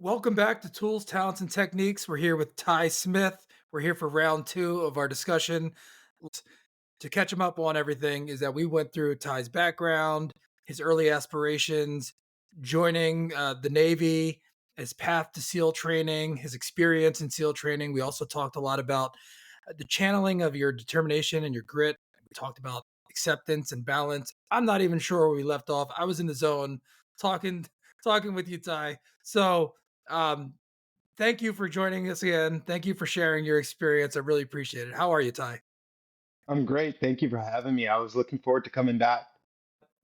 Welcome back to Tools, Talents, and Techniques. We're here with Ty Smith. We're here for round two of our discussion. To catch him up on everything, is that we went through Ty's background, his early aspirations, joining the Navy, his path to SEAL training, his experience in SEAL training. We also talked a lot about the channeling of your determination and your grit. We talked about acceptance and balance. I'm not even sure where we left off. I was in the zone talking talking with you, Ty. So um, thank you for joining us again. Thank you for sharing your experience. I really appreciate it. How are you, Ty? I'm great. Thank you for having me. I was looking forward to coming back.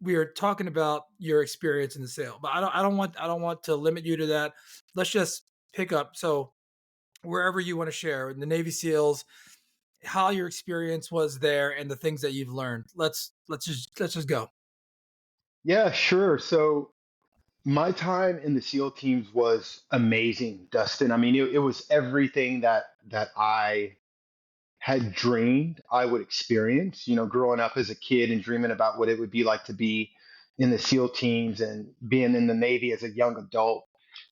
We are talking about your experience in the sale, but I don't want to limit you to that. Let's just pick up. So wherever you want to share in the Navy SEALs, how your experience was there and the things that you've learned. Let's just go. Yeah, sure. So my time in the SEAL teams was amazing, Dustin. I mean, it was everything that I had dreamed I would experience, growing up as a kid and dreaming about what it would be like to be in the SEAL teams and being in the Navy as a young adult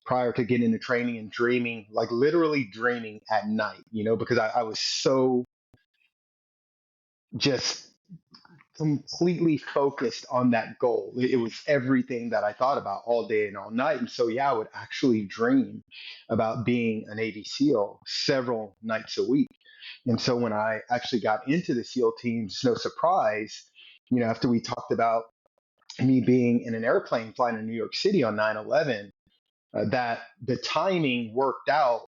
prior to getting into training and dreaming, like literally dreaming at night, because I was so just completely focused on that goal. It was everything that I thought about all day and all night. And so, yeah, I would actually dream about being a Navy SEAL several nights a week. And so, when I actually got into the SEAL teams, no surprise, after we talked about me being in an airplane flying to New York City on 9/11, that the timing worked out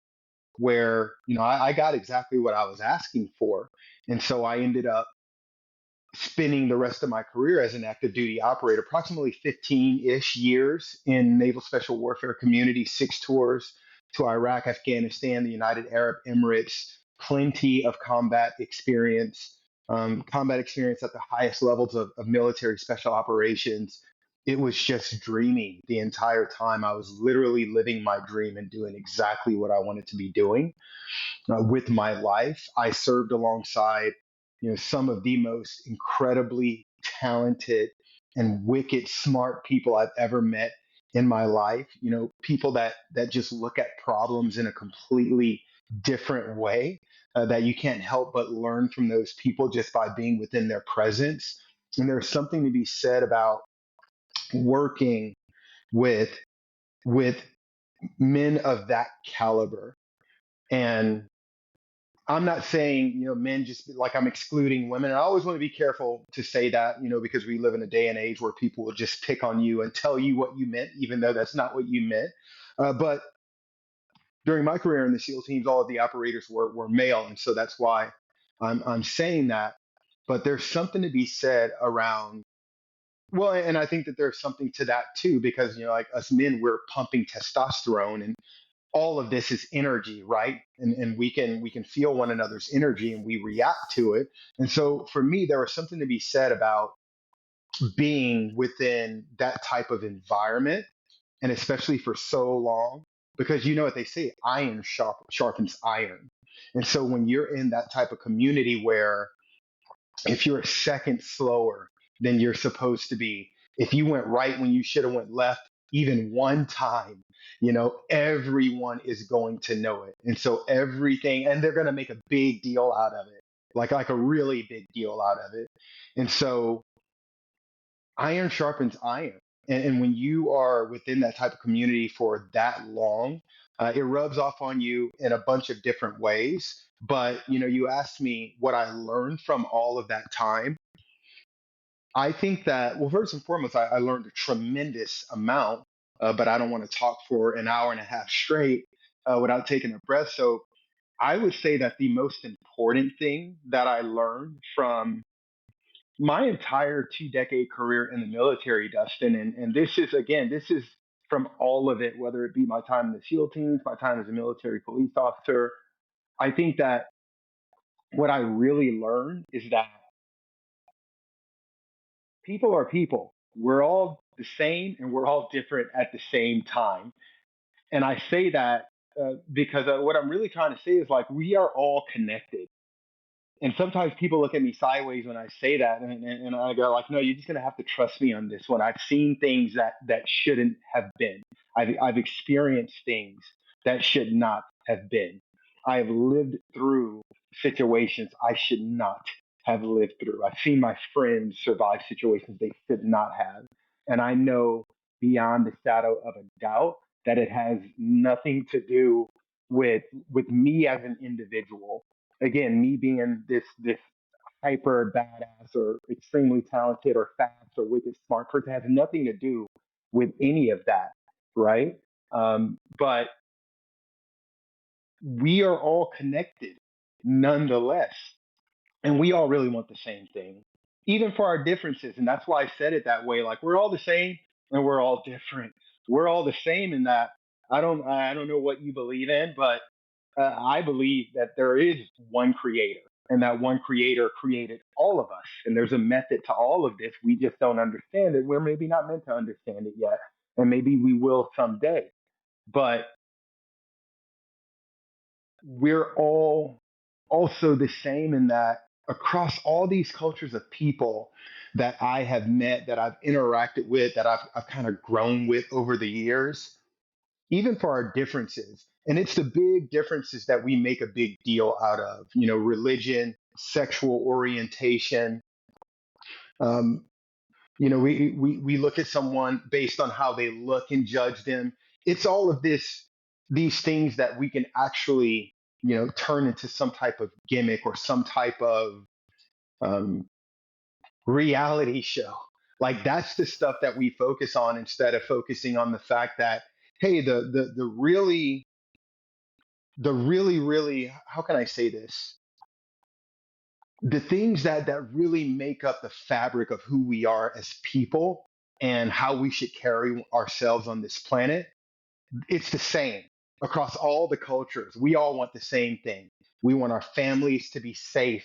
where, I got exactly what I was asking for. And so I ended up spending the rest of my career as an active duty operator, approximately 15-ish years in naval special warfare community, 6 tours to Iraq, Afghanistan, the United Arab Emirates, plenty of combat experience at the highest levels of military special operations. It was just dreaming the entire time. I was literally living my dream and doing exactly what I wanted to be doing with my life. I served alongside, some of the most incredibly talented and wicked smart people I've ever met in my life. People that just look at problems in a completely different way. That you can't help but learn from those people just by being within their presence. And there's something to be said about working with with men of that caliber. And I'm not saying, men just like I'm excluding women. And I always want to be careful to say that, because we live in a day and age where people will just pick on you and tell you what you meant, even though that's not what you meant. But during my career in the SEAL teams, all of the operators were male. And so that's why I'm saying that. But there's something to be said around, well, and I think that there's something to that too, because, like us men, we're pumping testosterone and all of this is energy, right? And we can feel one another's energy and we react to it. And so for me, there was something to be said about being within that type of environment, and especially for so long, because you know what they say, iron sharpens iron. And so when you're in that type of community where if you're a second slower than you're supposed to be, if you went right when you should have went left even one time, everyone is going to know it. And so everything, and they're going to make a big deal out of it, like a really big deal out of it. And so iron sharpens iron. And when you are within that type of community for that long, it rubs off on you in a bunch of different ways. But you asked me what I learned from all of that time. I think that, well, first and foremost, I learned a tremendous amount, but I don't want to talk for an hour and a half straight without taking a breath. So I would say that the most important thing that I learned from my entire 2 decade career in the military, Dustin, and this is, again, this is from all of it, whether it be my time in the SEAL teams, my time as a military police officer. I think that what I really learned is that people are people. We're all the same and we're all different at the same time. And I say that because what I'm really trying to say is like we are all connected. And sometimes people look at me sideways when I say that, and I go like, no, you're just gonna have to trust me on this one. I've seen things that shouldn't have been. I've experienced things that should not have been. I've lived through situations I should not have lived through. I've seen my friends survive situations they should not have, and I know beyond the shadow of a doubt that it has nothing to do with with me as an individual. Again, me being this hyper badass or extremely talented or fast or wicked smart person has nothing to do with any of that, right? But we are all connected nonetheless, and we all really want the same thing, even for our differences. And that's why I said it that way. Like we're all the same and we're all different. We're all the same in that I don't know what you believe in, but I believe that there is one creator, and that one creator created all of us. And there's a method to all of this. We just don't understand it. We're maybe not meant to understand it yet, and maybe we will someday. But we're all also the same in that across all these cultures of people that I have met, that I've interacted with, that I've kind of grown with over the years, even for our differences. And it's the big differences that we make a big deal out of, religion, sexual orientation. Um, we look at someone based on how they look and judge them. It's all of these things that we can actually, turn into some type of gimmick or some type of um, reality show. Like that's the stuff that we focus on instead of focusing on the fact that, hey, the really, how can I say this? The things that really make up the fabric of who we are as people and how we should carry ourselves on this planet, it's the same across all the cultures. We all want the same thing. We want our families to be safe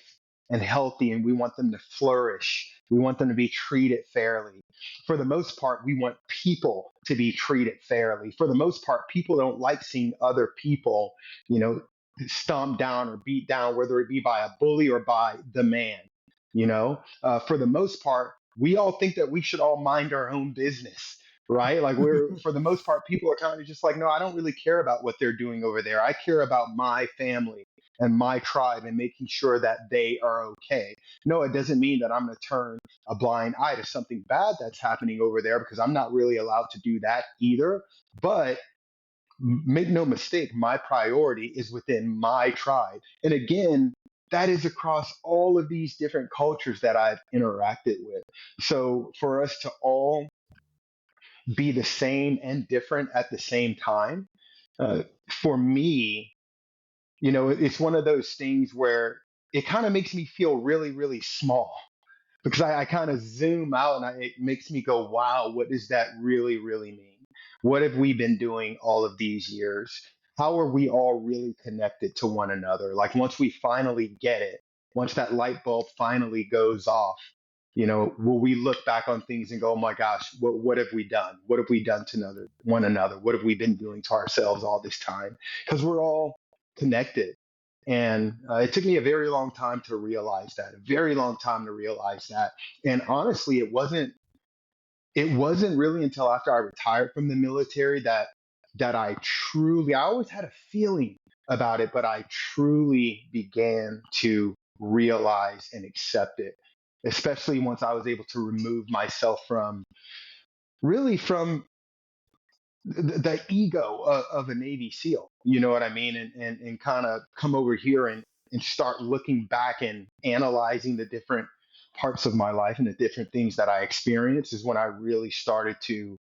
and healthy, and we want them to flourish. We want them to be treated fairly. For the most part, we want people to be treated fairly. For the most part, people don't like seeing other people, you know, stomped down or beat down, whether it be by a bully or by the man. For the most part, we all think that we should all mind our own business, right? Like we're for the most part, people are kind of just like, no, I don't really care about what they're doing over there. I care about my family and my tribe and making sure that they are okay. No, it doesn't mean that I'm going to turn a blind eye to something bad that's happening over there because I'm not really allowed to do that either. But make no mistake, my priority is within my tribe. And again, that is across all of these different cultures that I've interacted with. So for us to all be the same and different at the same time. For me, it's one of those things where it kind of makes me feel really, really small because I kind of zoom out and it makes me go, wow, what does that really, really mean? What have we been doing all of these years? How are we all really connected to one another? Like once we finally get it, once that light bulb finally goes off, will we look back on things and go, oh my gosh, what have we done? What have we done to one another? What have we been doing to ourselves all this time? Because we're all connected. And it took me a very long time to realize that, a very long time to realize that. And honestly, it wasn't really until after I retired from the military that I always had a feeling about it, but I truly began to realize and accept it, especially once I was able to remove myself from the ego of a Navy SEAL. You know what I mean? And kind of come over here and start looking back and analyzing the different parts of my life and the different things that I experienced is when I really started to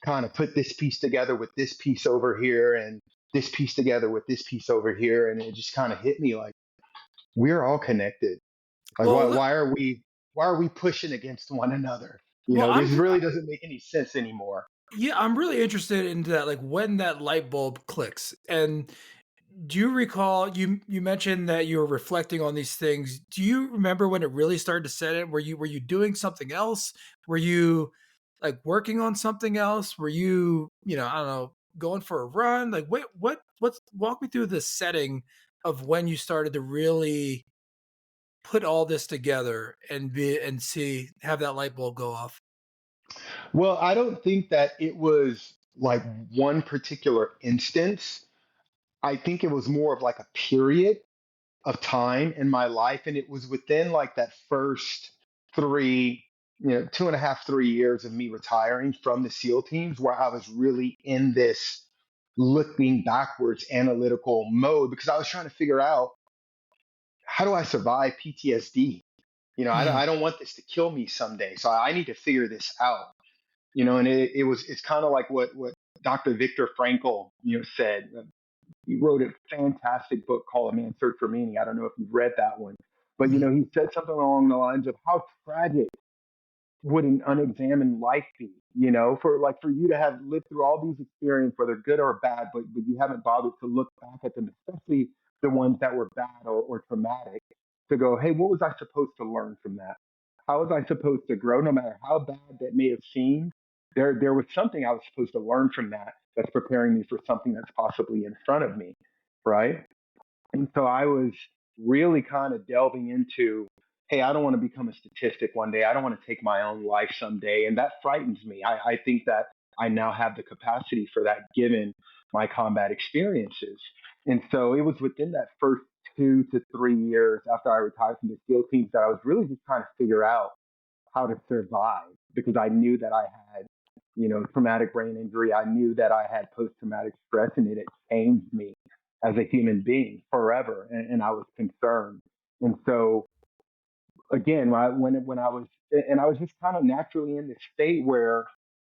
kind of put this piece together with this piece over here and this piece together with this piece over here. And it just kind of hit me like we're all connected. Like Well, why are we pushing against one another? well, This really doesn't make any sense anymore. yeah, I'm really interested into that, like when that light bulb clicks. And do you recall you mentioned that you were reflecting on these things? Do you remember when it really started to set in? Were you doing something else? Were you like working on something else? Were you, I don't know, going for a run? Like what's walk me through the setting of when you started to really put all this together and be and see have that light bulb go off? Well, I don't think that it was like one particular instance. I think it was more of like a period of time in my life. And it was within like that first three, 2.5, 3 years of me retiring from the SEAL teams where I was really in this looking backwards analytical mode because I was trying to figure out how do I survive PTSD? Mm, I don't want this to kill me someday. So I need to figure this out. And it's kind of like what Dr. Viktor Frankl, said. He wrote a fantastic book called A Man's Search for Meaning. I don't know if you've read that one, but mhm. he said something along the lines of how tragic would an unexamined life be? For you to have lived through all these experiences, whether good or bad, but you haven't bothered to look back at them, especially the ones that were bad or traumatic, to go, hey, what was I supposed to learn from that? How was I supposed to grow? No matter how bad that may have seemed, there was something I was supposed to learn from that that's preparing me for something that's possibly in front of me, right? And so I was really kind of delving into, hey, I don't want to become a statistic one day. I don't want to take my own life someday. And that frightens me. I think that I now have the capacity for that given my combat experiences. And so it was within that first 2 to 3 years after I retired from the SEAL teams that I was really just trying to figure out how to survive because I knew that I had, traumatic brain injury. I knew that I had post traumatic stress and it had changed me as a human being forever. And I was concerned. And so again, when I was, and I was just kind of naturally in this state where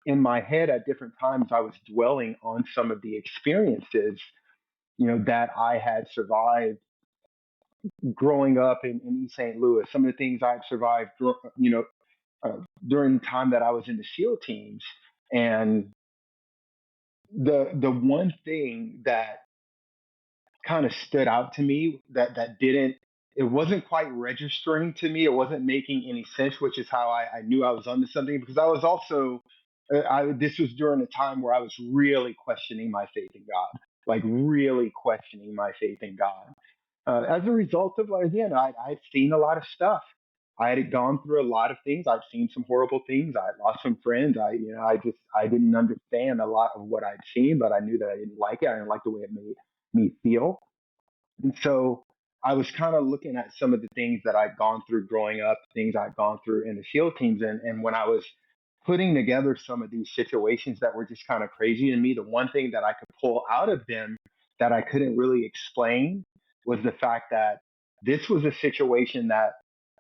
in my head at different times I was dwelling on some of the experiences, that I had survived growing up in East St. Louis, some of the things I've survived, during the time that I was in the SEAL teams. And the one thing that kind of stood out to me that didn't it wasn't quite registering to me. It wasn't making any sense, which is how I knew I was onto something because I was also this was during a time where I was really questioning my faith in God, like really questioning my faith in God. As a result of, like, again, I'd seen a lot of stuff. I had gone through a lot of things. I've seen some horrible things. I lost some friends. I didn't understand a lot of what I'd seen, but I knew that I didn't like it. I didn't like the way it made me feel. And so I was kind of looking at some of the things that I'd gone through growing up, things I'd gone through in the SEAL teams. And when I was putting together some of these situations that were just kind of crazy to me, the one thing that I could pull out of them that I couldn't really explain was the fact that this was a situation that,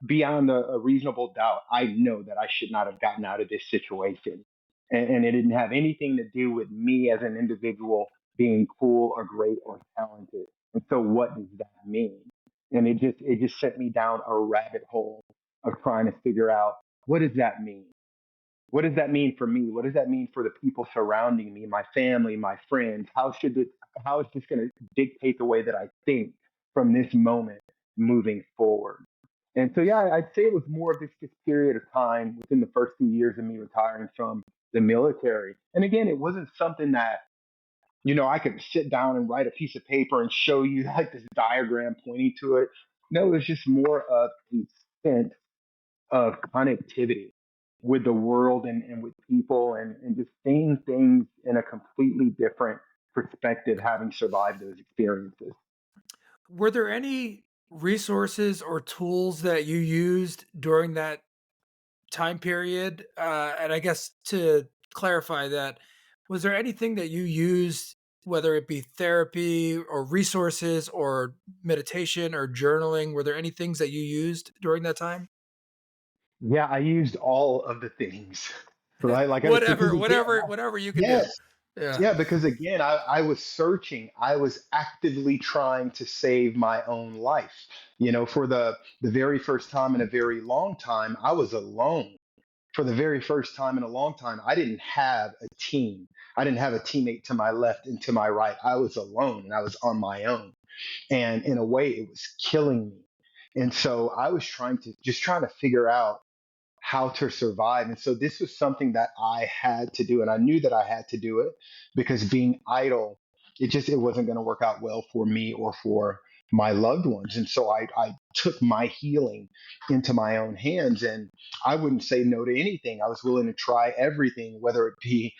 beyond a reasonable doubt, I know that I should not have gotten out of this situation. And it didn't have anything to do with me as an individual being cool or great or talented. And so what does that mean? And it just sent me down a rabbit hole of trying to figure out, what does that mean? What does that mean for me? What does that mean for the people surrounding me, my family, my friends? How is this going to dictate the way that I think from this moment moving forward? And so, yeah, I'd say it was more of this period of time within the first 2 years of me retiring from the military. And again, it wasn't something that, I could sit down and write a piece of paper and show you like this diagram pointing to it. No, it was just more of a sense of connectivity with the world and with people and just seeing things in a completely different perspective, having survived those experiences. Were there any resources or tools that you used during that time period? And I guess to clarify that, was there anything that you used, whether it be therapy or resources or meditation or journaling? Were there any things that you used during that time? Yeah, I used all of the things, right? Because Whatever, again, whatever you could do. yes, Yeah. yeah, because again, I was searching. I was actively trying to save my own life. For the very first time in a very long time, I was alone. For the very first time in a long time, I didn't have a team. I didn't have a teammate to my left and to my right. I was alone and I was on my own. And in a way, it was killing me. And so I was trying to figure out how to survive. And so this was something that I had to do. And I knew that I had to do it because being idle, it wasn't going to work out well for me or for my loved ones. And so I took my healing into my own hands, and I wouldn't say no to anything. I was willing to try everything, whether it be,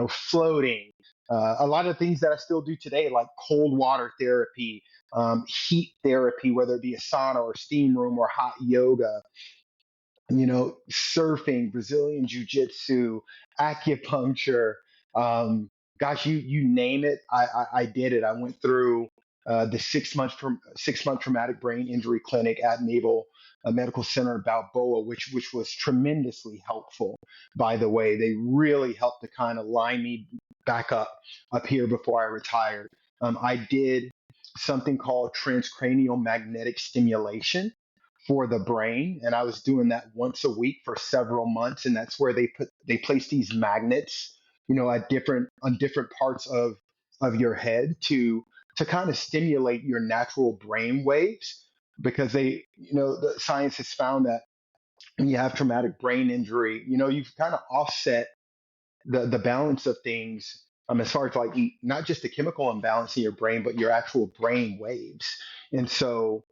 floating, a lot of things that I still do today, like cold water therapy, heat therapy, whether it be a sauna or steam room or hot yoga, surfing, Brazilian jiu-jitsu, acupuncture. Um, Gosh, you name it, I did it. I went through the 6 month traumatic brain injury clinic at Naval Medical Center Balboa, which was tremendously helpful. By the way, they really helped to kind of line me back up here before I retired. I did something called transcranial magnetic stimulation for the brain, and I was doing that once a week for several months. And that's where they place these magnets, at different on different parts of your head to kind of stimulate your natural brain waves, because the science has found that when you have traumatic brain injury, you've kind of offset the balance of things, as far as like not just the chemical imbalance in your brain, but your actual brain waves. And so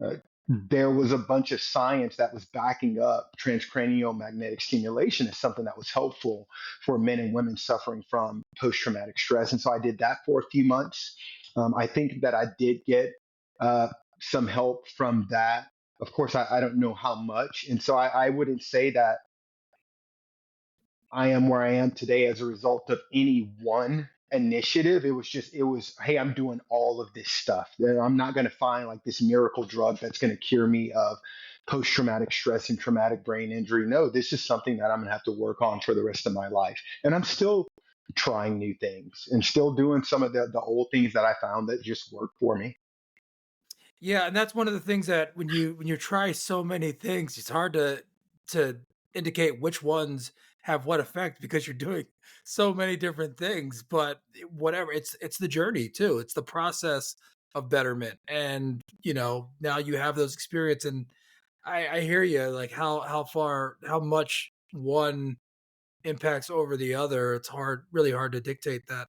uh, there was a bunch of science that was backing up transcranial magnetic stimulation as something that was helpful for men and women suffering from post traumatic stress. And so I did that for a few months. I think that I did get uh, some help from that. Of course, I don't know how much. And so I wouldn't say that I am where I am today as a result of any one initiative. It was, hey, I'm doing all of this stuff. I'm not going to find like this miracle drug that's going to cure me of post traumatic stress and traumatic brain injury. No, this is something that I'm going to have to work on for the rest of my life. And I'm still trying new things and still doing some of the old things that I found that just work for me. Yeah, and that's one of the things that when you try so many things, it's hard to indicate which ones have what effect because you're doing so many different things. But whatever, it's the journey too. It's the process of betterment. And now you have those experience, and I hear you, like how much one impacts over the other. It's really hard to dictate that.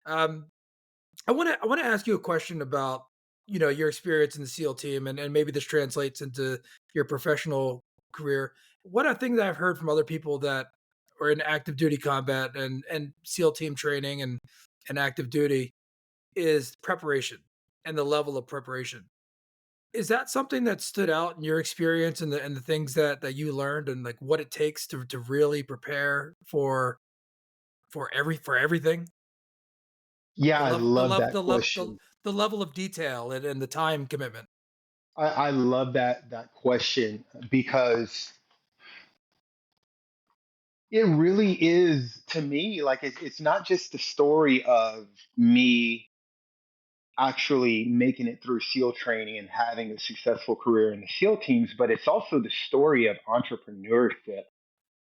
Um I want to ask you a question about your experience in the SEAL team, and maybe this translates into your professional career. One of the things that I've heard from other people that are in active duty combat and SEAL team training and active duty is preparation and the level of preparation. Is that something that stood out in your experience and the things that you learned and like what it takes to really prepare for everything? Yeah, The I level the love level that the level the, question. the level of detail and the time commitment. I love that question because it really is, to me, like it's not just the story of me actually making it through SEAL training and having a successful career in the SEAL teams, but it's also the story of entrepreneurship.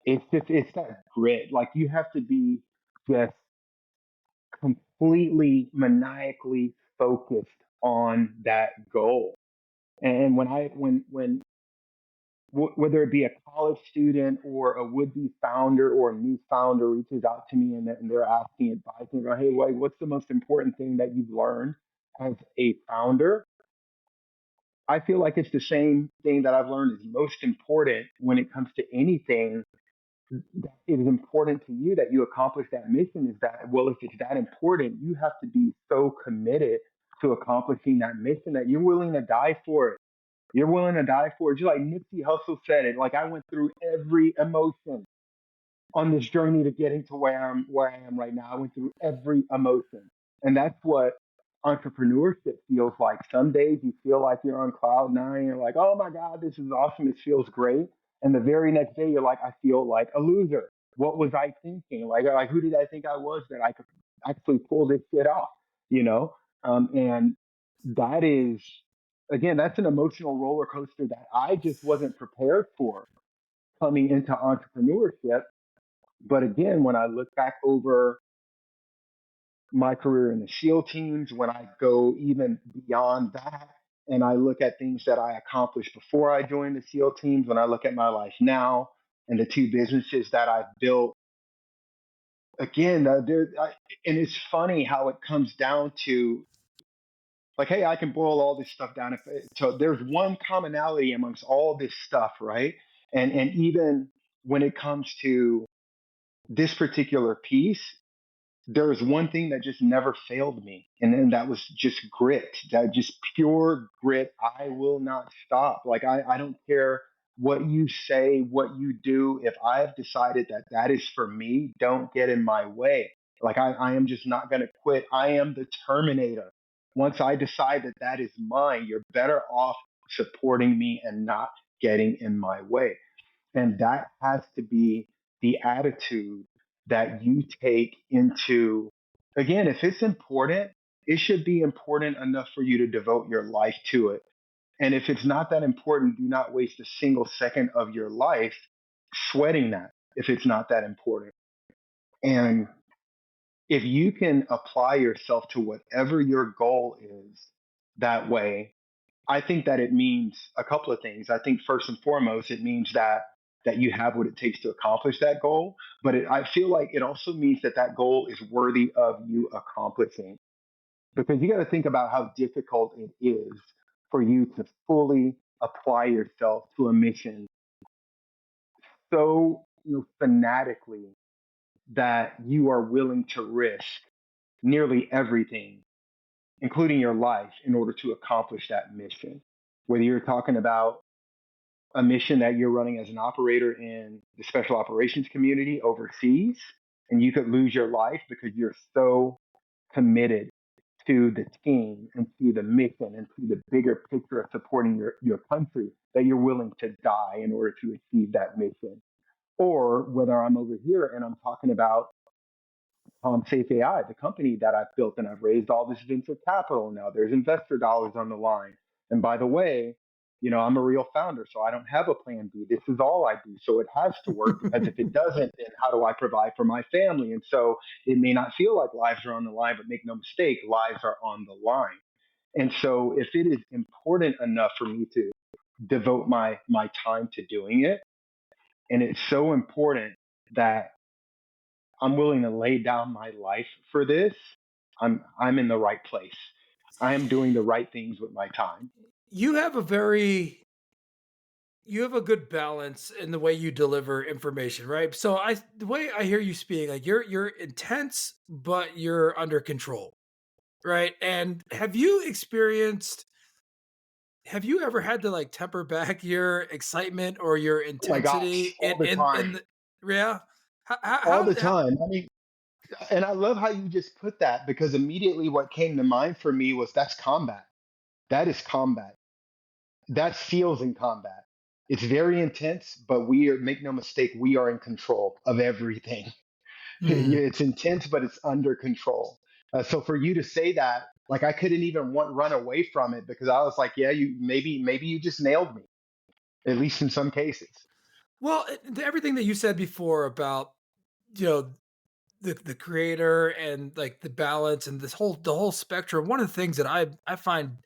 It's that grit. Like you have to be just completely maniacally focused on that goal. And whether it be a college student or a would-be founder or a new founder reaches out to me and they're asking advice and go, hey, like, what's the most important thing that you've learned as a founder? I feel like it's the same thing that I've learned is most important when it comes to anything that it is important to you that you accomplish that mission. Is that, well, if it's that important, you have to be so committed to accomplishing that mission that you're willing to die for it. You're willing to die for it. Just like Nipsey Hussle said it, like I went through every emotion on this journey to getting to where I am right now. I went through every emotion. And that's what entrepreneurship feels like. Some days you feel like you're on cloud nine. You're like, oh my God, this is awesome. It feels great. And the very next day you're like, I feel like a loser. What was I thinking? Like who did I think I was that I could actually pull this shit off? You know? And that is, again, that's an emotional roller coaster that I just wasn't prepared for coming into entrepreneurship. But again, when I look back over my career in the SEAL teams, when I go even beyond that, and I look at things that I accomplished before I joined the SEAL teams, when I look at my life now and the two businesses that I've built, again, and it's funny how it comes down to Like, hey, I can boil all this stuff down. If so, there's one commonality amongst all this stuff, right? And even when it comes to this particular piece, there was one thing that just never failed me, and that was just grit. That just pure grit. I will not stop. Like I don't care what you say, what you do. If I've decided that that is for me, don't get in my way. Like I am just not going to quit. I am the Terminator. Once I decide that that is mine, you're better off supporting me and not getting in my way. And that has to be the attitude that you take into, again, if it's important, it should be important enough for you to devote your life to it. And if it's not that important, do not waste a single second of your life sweating that if it's not that important. And if you can apply yourself to whatever your goal is that way, I think that it means a couple of things. I think first and foremost, it means that you have what it takes to accomplish that goal. But I feel like it also means that that goal is worthy of you accomplishing, because you got to think about how difficult it is for you to fully apply yourself to a mission so fanatically that you are willing to risk nearly everything, including your life, in order to accomplish that mission. Whether you're talking about a mission that you're running as an operator in the special operations community overseas, and you could lose your life because you're so committed to the team and to the mission and to the bigger picture of supporting your country that you're willing to die in order to achieve that mission. Or whether I'm over here and I'm talking about CommSafe AI, the company that I've built, and I've raised all this venture capital. Now there's investor dollars on the line. And by the way, I'm a real founder, so I don't have a plan B. This is all I do. So it has to work, because if it doesn't, then how do I provide for my family? And so it may not feel like lives are on the line, but make no mistake, lives are on the line. And so if it is important enough for me to devote my time to doing it, and it's so important that I'm willing to lay down my life for this, I'm in the right place. I am doing the right things with my time. You have a very you have a good balance in the way you deliver information, right? So the way I hear you speak, like you're intense, but you're under control, right? And have you ever had to like temper back your excitement or your Oh my gosh, intensity all the in time. the yeah? All the How time. I mean, and I love how you just put that, because immediately what came to mind for me was that's combat. That is combat. That's SEALs in combat. It's very intense, but make no mistake, we are in control of everything. Hmm. It's intense, but it's under control. So for you to say that, like I couldn't even run away from it, because I was like, yeah, you maybe you just nailed me, at least in some cases. Well, everything that you said before about you know the creator and like the balance and the whole spectrum. One of the things that I find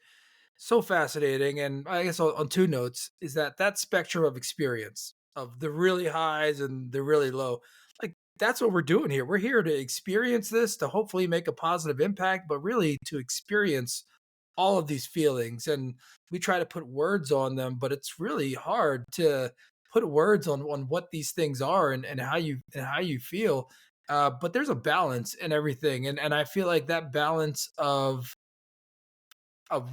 so fascinating, and I guess on two notes, is that spectrum of experience of the really highs and the really low. Like that's what we're doing here. We're here to experience this to hopefully make a positive impact, but really to experience all of these feelings. And we try to put words on them, but it's really hard to put words on what these things are and how you feel. But there's a balance in everything. And I feel like that balance of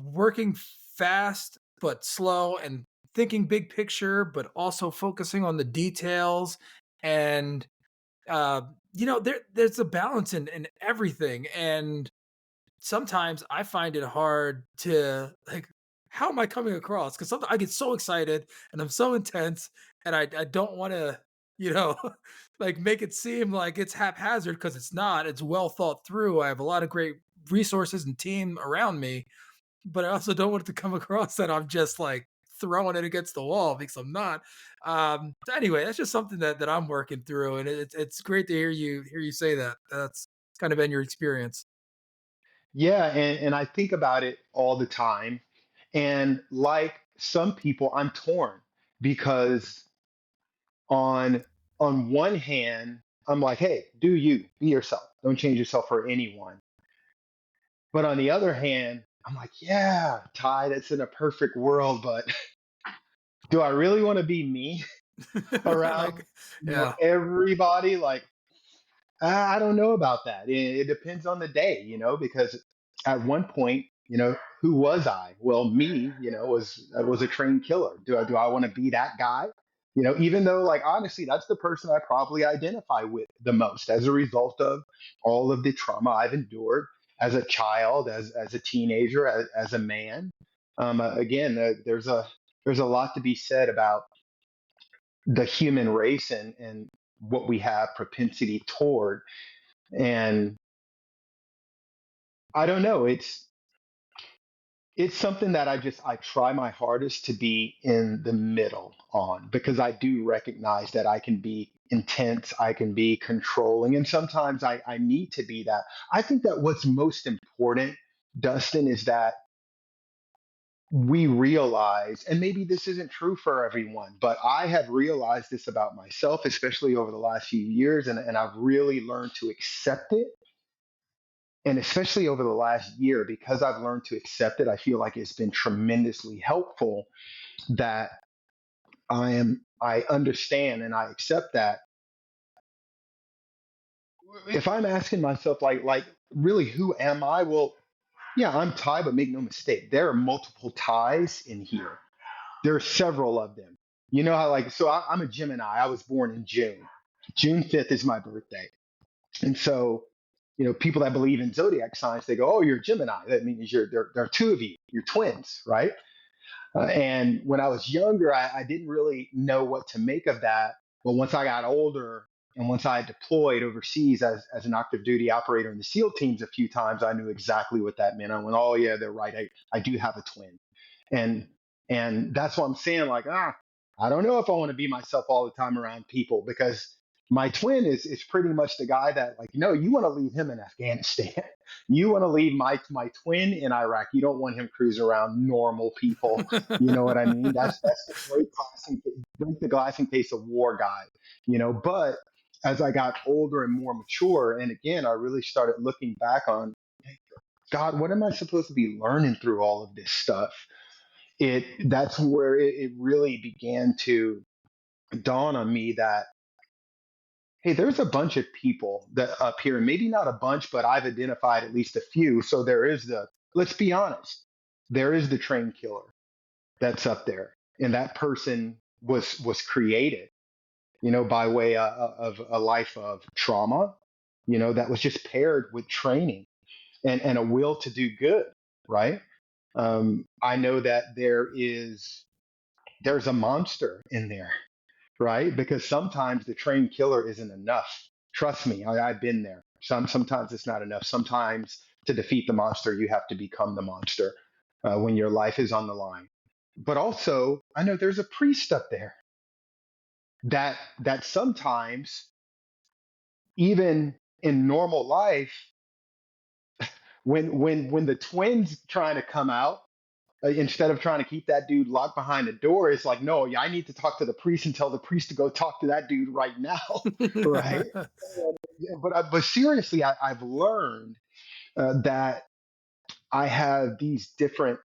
working fast but slow and thinking big picture, but also focusing on the details and there's a balance in everything. And sometimes I find it hard to like, how am I coming across? Because sometimes I get so excited and I'm so intense, and I don't want to, you know, like make it seem like it's haphazard because it's not. It's well thought through. I have a lot of great resources and team around me, but I also don't want it to come across that I'm just like throwing it against the wall because I'm not. Anyway, that's just something that I'm working through, and it's great to hear you say that. That's kind of been your experience. Yeah, and I think about it all the time. And like some people, I'm torn, because on on one hand, I'm like, hey, do you be yourself. Don't change yourself for anyone. But on the other hand, I'm like, yeah, Ty, that's in a perfect world, but do I really want to be me around, Like, yeah. everybody? Like, I don't know about that. It depends on the day, because at one point, who was I? Well, me, was a trained killer. Do I want to be that guy? Even though, like, honestly, that's the person I probably identify with the most as a result of all of the trauma I've endured as a child, as a teenager, as a man. Again, there's a lot to be said about the human race and what we have propensity toward. And I don't know. It's something that I try my hardest to be in the middle on, because I do recognize that I can be intense, I can be controlling, and sometimes I need to be that. I think that what's most important, Dustin, is that we realize, and maybe this isn't true for everyone, but I have realized this about myself, especially over the last few years, and I've really learned to accept it. And especially over the last year, because I've learned to accept it, I feel like it's been tremendously helpful that I understand and I accept that if I'm asking myself, like really, who am I? Well, yeah, I'm Ty, but make no mistake, there are multiple Ties in here. There are several of them. You know how, like, so I'm a Gemini. I was born in June. June 5th is my birthday. And so, people that believe in zodiac signs, they go, "Oh, you're a Gemini. That means there are two of you. You're twins, right?" And when I was younger, I didn't really know what to make of that. But once I got older and once I deployed overseas as an active duty operator in the SEAL teams a few times, I knew exactly what that meant. I went, "Oh, yeah, they're right. I do have a twin." And that's what I'm saying. Like, I don't know if I want to be myself all the time around people, because my twin is pretty much the guy that, like, no, you want to leave him in Afghanistan. You want to leave my twin in Iraq. You don't want him cruising around normal people. You know what I mean? That's the break the glass in case of war guy. But as I got older and more mature, and again, I really started looking back on, God, what am I supposed to be learning through all of this stuff? That's where it really began to dawn on me that, hey, there's a bunch of people that up here, and maybe not a bunch, but I've identified at least a few. So there is let's be honest, there is the train killer that's up there, and that person was created, by way of a life of trauma, that was just paired with training and a will to do good, right? I know that there's a monster in there, right? Because sometimes the trained killer isn't enough. Trust me, I've been there. Sometimes it's not enough. Sometimes to defeat the monster, you have to become the monster when your life is on the line. But also, I know there's a priest up there that sometimes, even in normal life, when the twins trying to come out, instead of trying to keep that dude locked behind the door, it's like, no, yeah, I need to talk to the priest and tell the priest to go talk to that dude right now, right? But seriously, I've learned that I have these different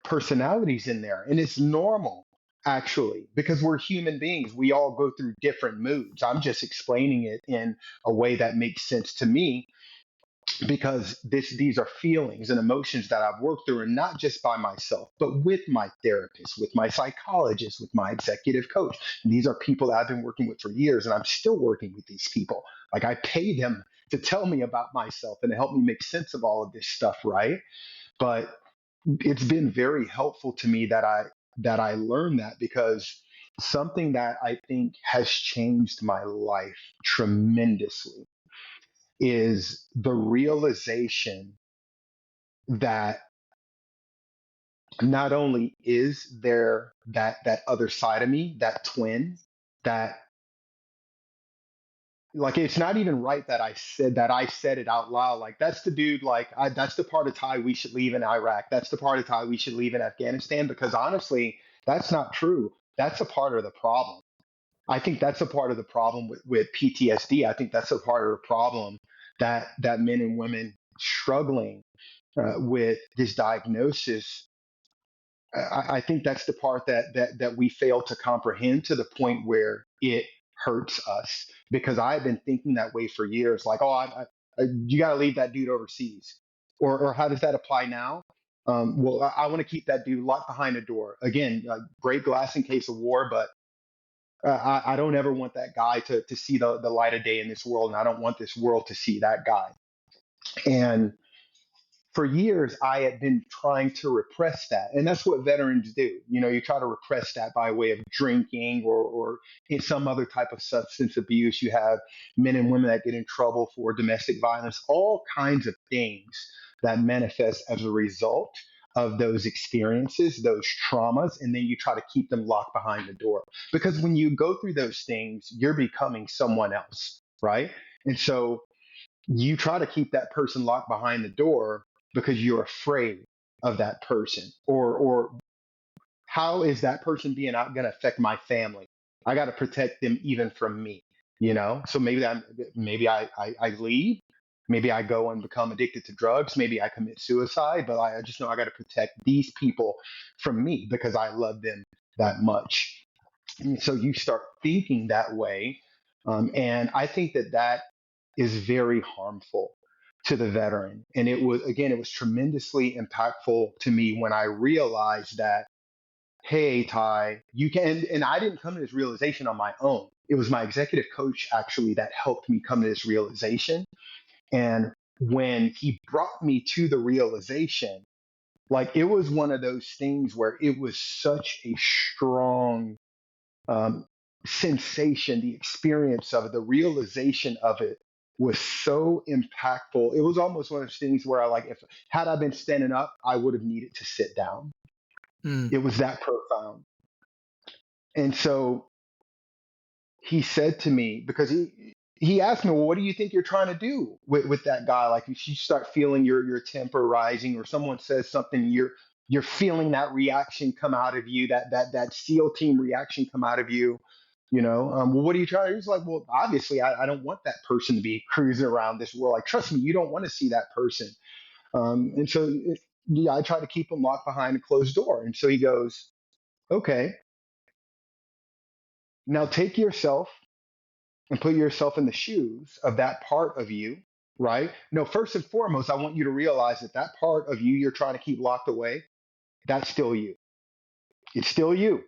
personalities in there, and it's normal, actually, because we're human beings. We all go through different moods. I'm just explaining it in a way that makes sense to me, because these are feelings and emotions that I've worked through, and not just by myself, but with my therapist, with my psychologist, with my executive coach. And these are people that I've been working with for years, and I'm still working with these people. Like, I pay them to tell me about myself and to help me make sense of all of this stuff, right? But it's been very helpful to me that I learned that, because something that I think has changed my life tremendously is the realization that not only is there that other side of me, that twin, that, like, it's not even right that I said it out loud. Like, that's the dude, like, that's the part of Thai we should leave in Iraq. That's the part of Thai we should leave in Afghanistan, because honestly, that's not true. That's a part of the problem. I think that's a part of the problem with PTSD. I think that's a part of the problem that men and women struggling with this diagnosis, I think that's the part that we fail to comprehend to the point where it hurts us. Because I've been thinking that way for years, like, oh, you got to leave that dude overseas, or how does that apply now? Well, I want to keep that dude locked behind a door. Again, break glass in case of war, but I don't ever want that guy to see the light of day in this world, and I don't want this world to see that guy. And for years I had been trying to repress that, and that's what veterans do. You try to repress that by way of drinking, or in some other type of substance abuse. You have men and women that get in trouble for domestic violence, all kinds of things that manifest as a result of those experiences, those traumas, and then you try to keep them locked behind the door, because when you go through those things, you're becoming someone else, right? And so you try to keep that person locked behind the door because you're afraid of that person, or how is that person being out going to affect my family? I got to protect them even from me. So maybe I leave. Maybe I go and become addicted to drugs. Maybe I commit suicide. But I just know I got to protect these people from me because I love them that much. And so you start thinking that way. And I think that is very harmful to the veteran. And it was tremendously impactful to me when I realized that, hey, Ty, you can, and I didn't come to this realization on my own. It was my executive coach actually that helped me come to this realization. And when he brought me to the realization, like, it was one of those things where it was such a strong um, sensation. The experience of it, the realization of it was so impactful. It was almost one of those things where if had I been standing up, I would have needed to sit down. Mm. It was that profound. And so he said to me, because he asked me, well, what do you think you're trying to do with that guy? Like, if you start feeling your temper rising, or someone says something, you're feeling that reaction come out of you, that SEAL team reaction come out of you. Well, what are you trying to do? He's like, well, obviously, I don't want that person to be cruising around this world. Like, trust me, you don't want to see that person. And so, yeah, I try to keep him locked behind a closed door. And so he goes, okay, now take yourself and put yourself in the shoes of that part of you, right? No, first and foremost, I want you to realize that part of you you're trying to keep locked away, that's still you. It's still you.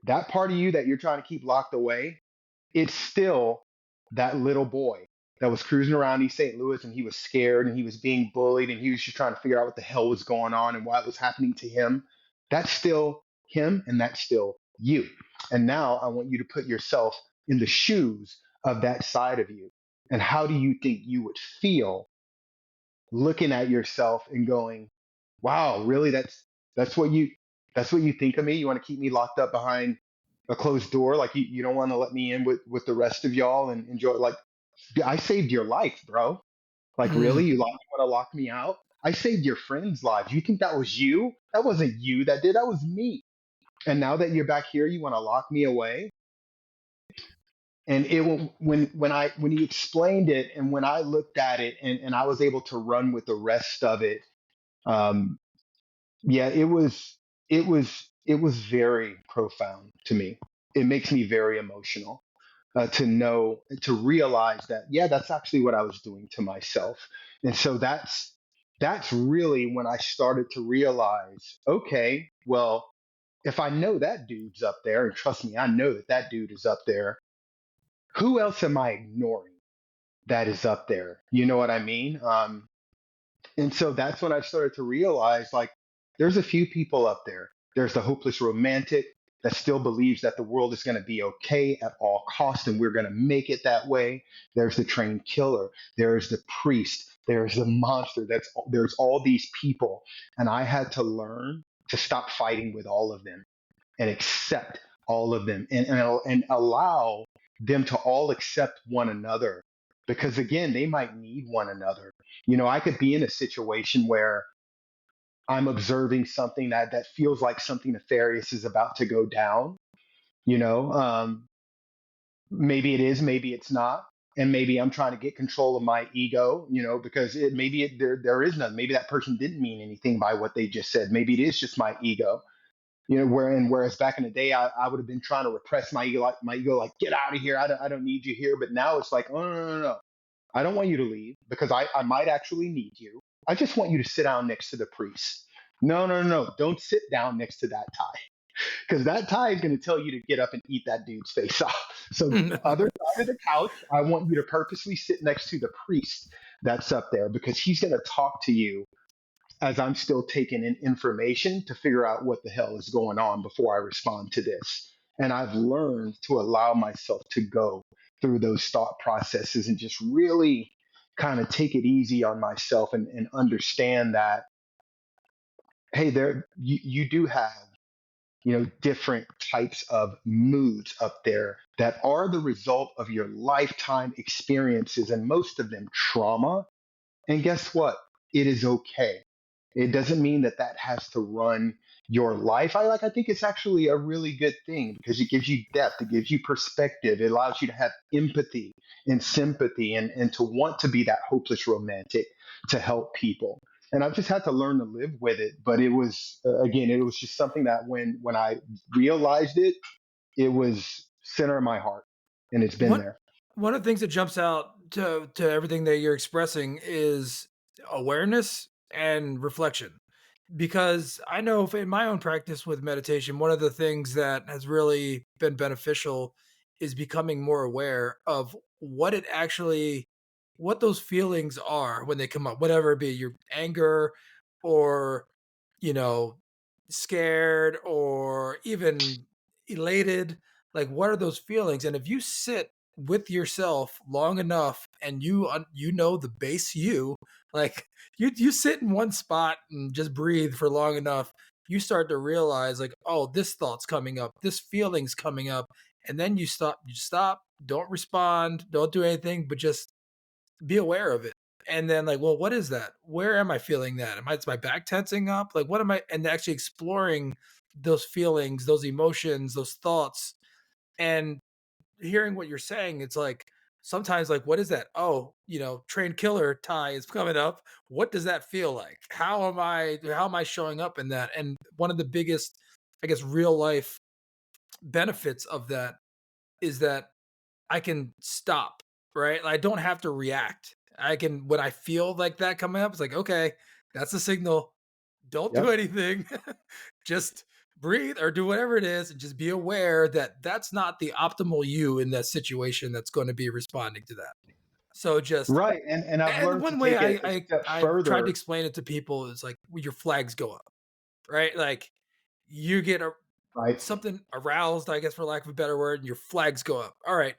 That part of you that you're trying to keep locked away, it's still that little boy that was cruising around East St. Louis, and he was scared, and he was being bullied, and he was just trying to figure out what the hell was going on and why it was happening to him. That's still him, and that's still you. And now I want you to put yourself in the shoes of that side of you. And how do you think you would feel looking at yourself and going, "Wow, really? That's what you think of me? You want to keep me locked up behind a closed door? Like, you don't want to let me in with the rest of y'all and enjoy? Like, I saved your life, bro. Like, Mm. really? You want to lock me out? I saved your friends' lives. You think that was you? That wasn't you that did. That was me. And now that you're back here, you want to lock me away?" And when he explained it, and when I looked at it, and I was able to run with the rest of it, um, yeah, it was very profound to me. It makes me very emotional, to realize that, yeah, that's actually what I was doing to myself. And so that's really when I started to realize, okay, well, if I know that dude's up there, and trust me, I know that dude is up there, who else am I ignoring that is up there? You know what I mean? And so that's when I started to realize, like, there's a few people up there. There's the hopeless romantic that still believes that the world is going to be okay at all costs, and we're going to make it that way. There's the trained killer. There's the priest. There's the monster. There's all these people. And I had to learn to stop fighting with all of them and accept all of them, and allow them to all accept one another, because again, they might need one another. I could be in a situation where I'm observing something that feels like something nefarious is about to go down. you know um, Maybe it is, maybe it's not. and maybe I'm trying to get control of my ego, because there is none. Maybe that person didn't mean anything by what they just said. Maybe it is just my ego. Whereas back in the day, I would have been trying to repress my ego, like, get out of here. I don't need you here. But now it's like, oh, no, no, no, no. I don't want you to leave because I might actually need you. I just want you to sit down next to the priest. No, no, no, no. Don't sit down next to that tie, because that tie is going to tell you to get up and eat that dude's face off. So, other side of the couch, I want you to purposely sit next to the priest that's up there, because he's going to talk to you as I'm still taking in information to figure out what the hell is going on before I respond to this. And I've learned to allow myself to go through those thought processes and just really kind of take it easy on myself, and understand that, hey, you do have, different types of moods up there that are the result of your lifetime experiences, and most of them trauma. And guess what? It is okay. It doesn't mean that that has to run your life. I think it's actually a really good thing, because it gives you depth, it gives you perspective, it allows you to have empathy and sympathy, and to want to be that hopeless romantic to help people. And I've just had to learn to live with it. But it was, again, it was just something that when I realized it, it was center of my heart, and it's been One there. one of the things that jumps out to everything that you're expressing is awareness and reflection. Because I know in my own practice with meditation, one of the things that has really been beneficial is becoming more aware of what those feelings are when they come up, whatever it be, your anger or, you know, scared or even elated. Like, what are those feelings? And if you sit with yourself long enough and you know the base you, like you sit in one spot and just breathe for long enough, you start to realize, like, oh, this thought's coming up, this feeling's coming up, and then you stop, don't respond, don't do anything, but just be aware of it. And then, like, well, what is that? Where am I feeling that? Is my back tensing up? Like, what am I? And actually exploring those feelings, those emotions, those thoughts, and hearing what you're saying. It's like sometimes, like, what is that? Oh, trained killer tie is coming up. What does that feel like? How am I showing up in that? And one of the biggest, I guess, real life benefits of that is that I can stop, right? I don't have to react. I can, when I feel like that coming up, it's like, okay, that's a signal. Don't do Yep. anything. Just breathe or do whatever it is, and just be aware that that's not the optimal you in that situation that's going to be responding to that. So just, Right. And I've and learned to one way take I it a I step I've tried to further. explain it to people is like, your flags go up, right? Like, you get Right. something aroused, I guess, for lack of a better word, and your flags go up. All right,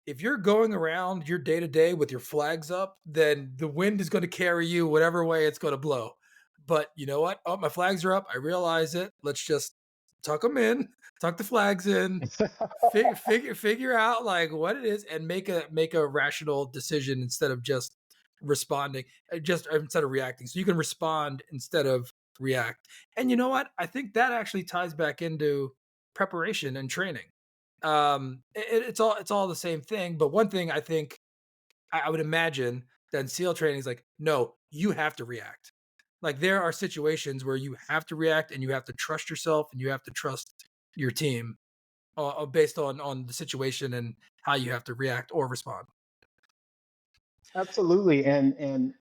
if you're going around your day to day with your flags up, then the wind is going to carry you whatever way it's going to blow. But you know what? Oh, my flags are up. I realize it. Let's just tuck them in, tuck the flags in, figure out like what it is, and make a rational decision instead of just responding, just instead of reacting. So you can respond instead of react. And you know what? I think that actually ties back into preparation and training. It's all the same thing, but one thing I think, I would imagine that in SEAL training is like, no, you have to react. Like, there are situations where you have to react, and you have to trust yourself, and you have to trust your team, based on the situation and how you have to react or respond. Absolutely. And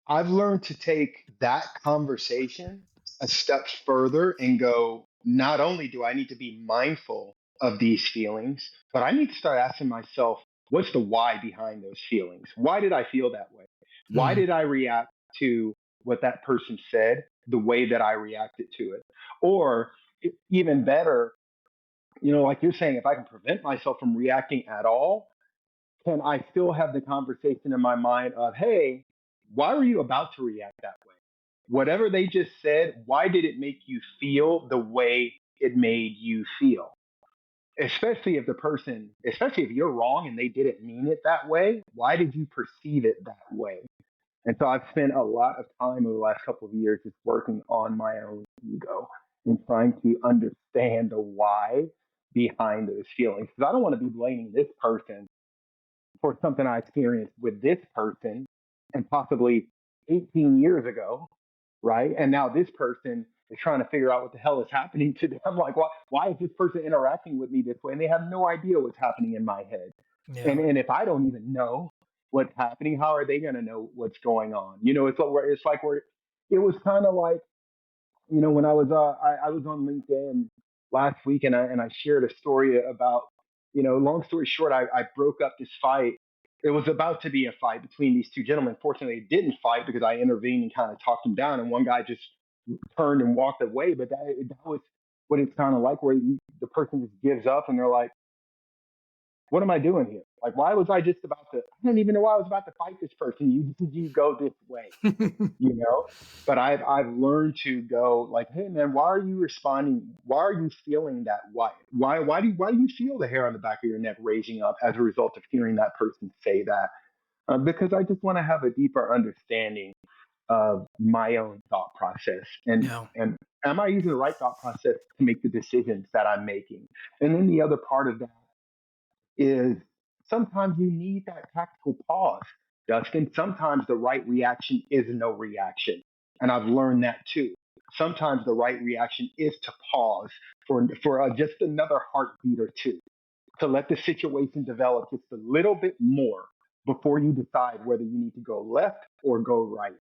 I've learned to take that conversation a step further and go, not only do I need to be mindful of these feelings, but I need to start asking myself, what's the why behind those feelings? Why did I feel that way? Why Mm, did I react to what that person said the way that I reacted to it? Or even better, like you're saying, if I can prevent myself from reacting at all, can I still have the conversation in my mind of, hey, why were you about to react that way? Whatever they just said, why did it make you feel the way it made you feel? Especially if you're wrong and they didn't mean it that way, why did you perceive it that way? And so I've spent a lot of time over the last couple of years just working on my own ego and trying to understand the why behind those feelings. Because I don't want to be blaming this person for something I experienced with this person and possibly 18 years ago, right? And now this person is trying to figure out what the hell is happening to them. Like, why is this person interacting with me this way? And they have no idea what's happening in my head. Yeah. And if I don't even know what's happening, how are they going to know what's going on? You know, it was kind of like, when I was on LinkedIn last week, and I shared a story about, long story short, I broke up this fight. It was about to be a fight between these two gentlemen. Fortunately, it didn't fight because I intervened and kind of talked them down, and one guy just turned and walked away. But that was what it's kind of like, where the person just gives up and they're like, "What am I doing here? Like, why was I just about to? I didn't even know I was about to fight this person. You go this way." you know but I've learned to go like, hey man, why are you responding, why are you feeling that, why do you feel the hair on the back of your neck raising up as a result of hearing that person say that? Because I just want to have a deeper understanding of my own thought process, Yeah. and am I using the right thought process to make the decisions that I'm making? And then the other part of that is, sometimes you need that tactical pause, Dustin. Sometimes the right reaction is no reaction. And I've learned that too. Sometimes the right reaction is to pause for just another heartbeat or two, to let the situation develop just a little bit more before you decide whether you need to go left or go right.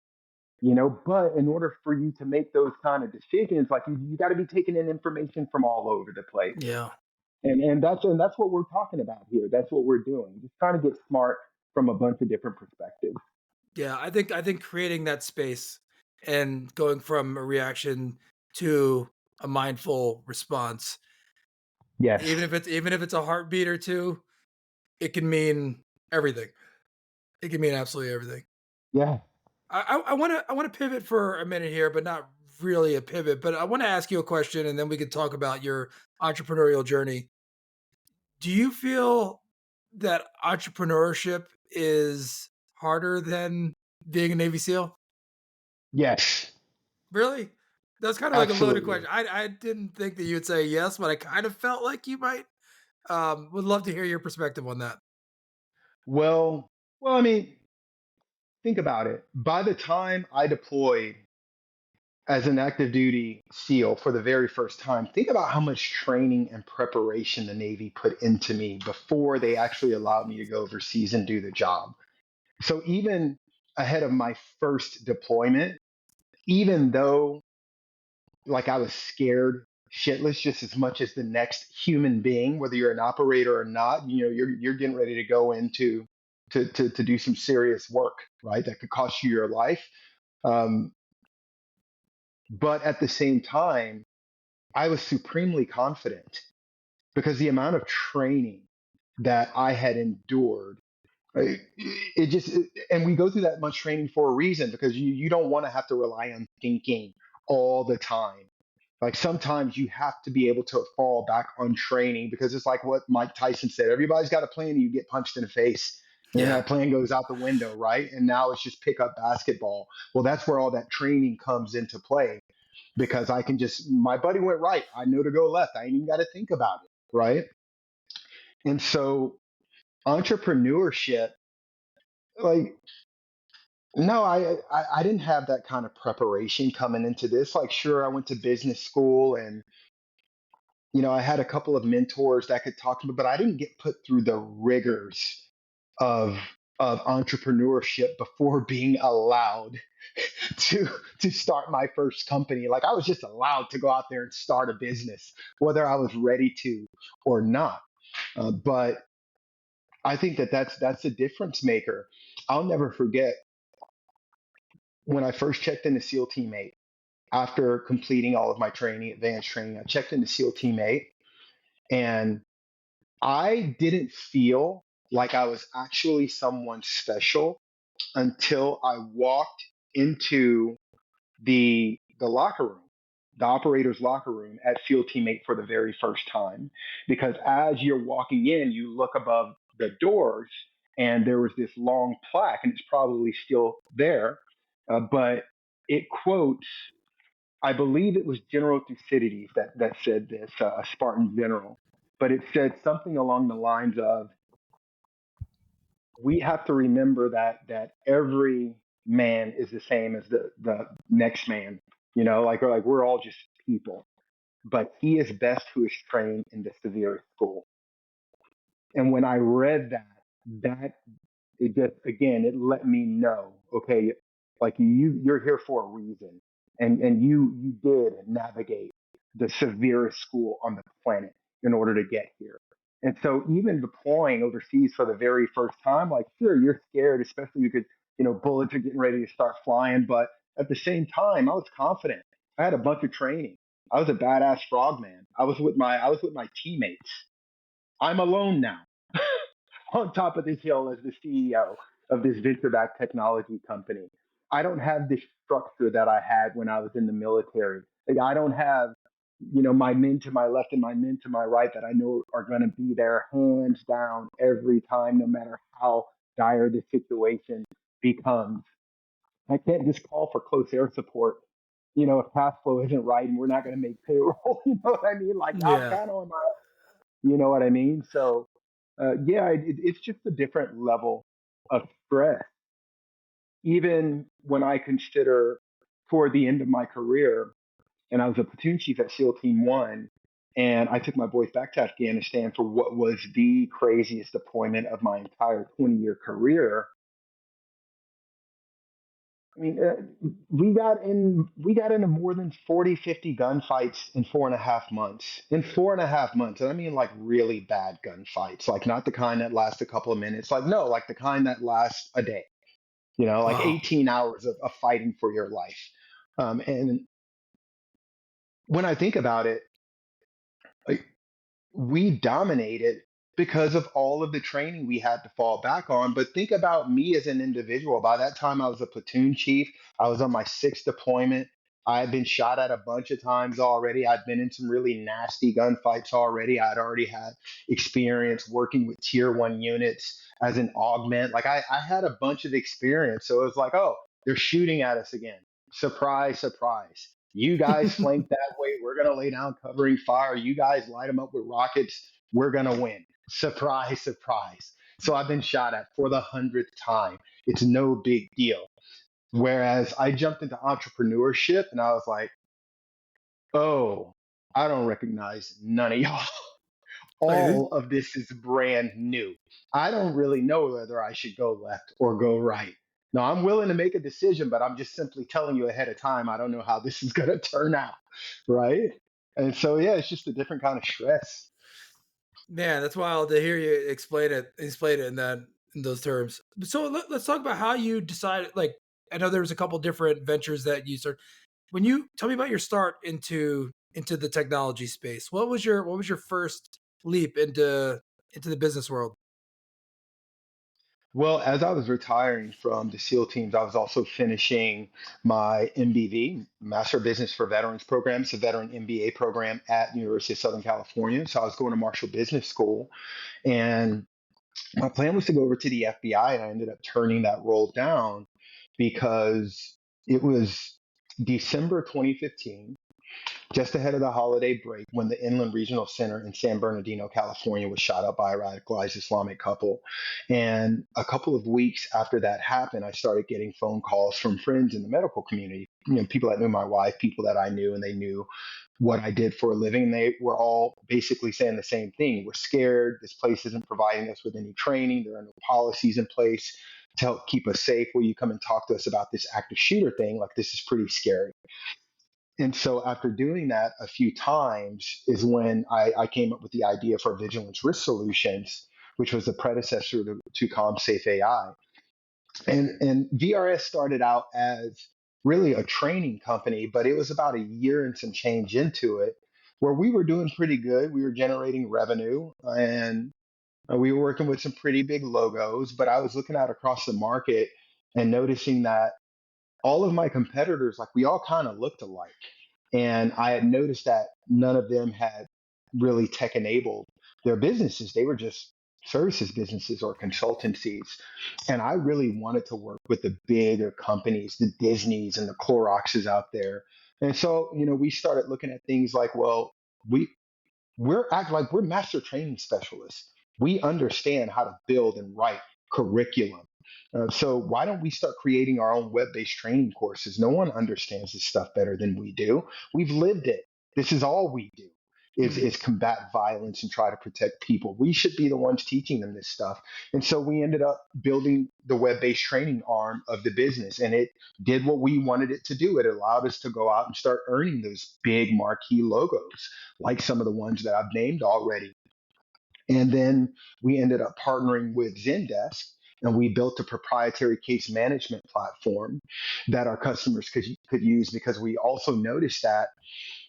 But in order for you to make those kind of decisions, like, you got to be taking in information from all over the place. Yeah. And that's what we're talking about here. That's what we're doing. Just trying to get smart from a bunch of different perspectives. Yeah, I think creating that space and going from a reaction to a mindful response, Yes. even if it's a heartbeat or two, it can mean everything. It can mean absolutely everything. Yeah. I wanna pivot for a minute here, but not really a pivot. But I want to ask you a question, and then we can talk about your entrepreneurial journey. Do you feel that entrepreneurship is harder than being a Navy SEAL? Yes. Really? That's kind of like a loaded Absolutely. question. I didn't think that you would say yes, but I kind of felt like you might. Would love to hear your perspective on that. Well, I mean, think about it. By the time I deployed as an active duty SEAL for the very first time, think about how much training and preparation the Navy put into me before they actually allowed me to go overseas and do the job. So even ahead of my first deployment, even though, like, I was scared shitless just as much as the next human being, whether you're an operator or not, you're getting ready to go into to do some serious work, right? That could cost you your life. Um, but at the same time, I was supremely confident because the amount of training that I had endured. Right? And we go through that much training for a reason, because you don't want to have to rely on thinking all the time. Like, sometimes you have to be able to fall back on training, because it's like what Mike Tyson said: everybody's got a plan, and you get punched in the face. And then Yeah, that plan goes out the window, right? And now it's just pick up basketball. Well, that's where all that training comes into play, because my buddy went right. I know to go left. I ain't even got to think about it, right? And so, entrepreneurship, like, no, I didn't have that kind of preparation coming into this. Like, sure, I went to business school, and I had a couple of mentors that could talk to me, but I didn't get put through the rigors of of entrepreneurship before being allowed to to start my first company. Like, I was just allowed to go out there and start a business, whether I was ready to or not. But I think that's a difference maker. I'll never forget when I first checked into SEAL Team 8 after completing all of my training, advanced training. I checked into SEAL Team 8, and I didn't feel like I was actually someone special until I walked into the locker room, the operator's locker room at Field Team 8 for the very first time. Because as you're walking in, you look above the doors, and there was this long plaque, and it's probably still there, but it quotes, I believe it was General Thucydides that said this, a Spartan general, but it said something along the lines of, we have to remember that every man is the same as the next man. Like we're all just people. But he is best who is trained in the severest school. And when I read that it just again it let me know, okay, like you're here for a reason, and you did navigate the severest school on the planet in order to get here. And so even deploying overseas for the very first time, like sure you're scared, especially because bullets are getting ready to start flying, but at the same time I was confident. I had a bunch of training. I was a badass frogman. I was with my teammates. I'm alone now on top of this hill as the CEO of this venture-backed technology company. I don't have the structure that I had when I was in the military. Like I don't have, my men to my left and my men to my right that I know are going to be there hands down every time, no matter how dire the situation becomes. I can't just call for close air support. If cash flow isn't right and we're not going to make payroll, you know what I mean? Like how Yeah. kind of am I? You know what I mean? So, yeah, it's just a different level of stress. Even when I consider toward the end of my career, and I was a platoon chief at SEAL Team One, and I took my boys back to Afghanistan for what was the craziest deployment of my entire 20-year career. I mean, we got into more than 40, 50 gunfights in 4.5 months. In 4.5 months, and I mean like really bad gunfights, like not the kind that last a couple of minutes, like no, like the kind that lasts a day. Like Wow. 18 hours of fighting for your life. And when I think about it, like we dominated because of all of the training we had to fall back on. But think about me as an individual. By that time, I was a platoon chief. I was on my sixth deployment. I had been shot at a bunch of times already. I'd been in some really nasty gunfights already. I'd already had experience working with tier one units as an augment. Like I had a bunch of experience. So it was like, oh, they're shooting at us again. Surprise, surprise. You guys flank that way. We're going to lay down covering fire. You guys light them up with rockets. We're going to win. Surprise, surprise. So I've been shot at for the 100th time. It's no big deal. Whereas I jumped into entrepreneurship and I was like, oh, I don't recognize none of y'all. Like, All of this is brand new. I don't really know whether I should go left or go right. No, I'm willing to make a decision, but I'm just simply telling you ahead of time. I don't know how this is going to turn out. Right. And so, yeah, it's just a different kind of stress. man, that's wild to hear you explain it in those terms. So let's talk about how you decided. Like, I know there was a couple different ventures that you started. When you tell me about your start into the technology space, what was your first leap into the business world? Well, as I was retiring from the SEAL teams, I was also finishing my MBV, Master of Business for Veterans program. It's a veteran MBA program at the University of Southern California. So I was going to Marshall Business School. And my plan was to go over to the FBI, and I ended up turning that role down because it was December 2015, just ahead of the holiday break, when the Inland Regional Center in San Bernardino, California, was shot up by a radicalized Islamic couple. And a couple of weeks after that happened, I started getting phone calls from friends in the medical community, people that knew my wife, people that I knew, and they knew what I did for a living. And they were all basically saying the same thing. We're scared. This place isn't providing us with any training. There are no policies in place to help keep us safe. Will you come and talk to us about this active shooter thing? Like, this is pretty scary. And so after doing that a few times is when I came up with the idea for Vigilance Risk Solutions, which was the predecessor to CommSafe AI. And VRS started out as really a training company, but it was about a year and some change into it where we were doing pretty good. We were generating revenue and we were working with some pretty big logos, but I was looking out across the market and noticing that all of my competitors, like we all kind of looked alike. And I had noticed that none of them had really tech enabled their businesses. They were just services businesses or consultancies. And I really wanted to work with the bigger companies, the Disneys and the Cloroxes out there. And so, we started looking at things like, well, we we're act like we're master training specialists. We understand how to build and write curriculum. So why don't we start creating our own web-based training courses? No one understands this stuff better than we do. We've lived it. This is all we do Hmm. is combat violence and try to protect people. We should be the ones teaching them this stuff. And so we ended up building the web-based training arm of the business, and it did what we wanted it to do. It allowed us to go out and start earning those big marquee logos, like some of the ones that I've named already. And then we ended up partnering with Zendesk, and we built a proprietary case management platform that our customers could use, because we also noticed that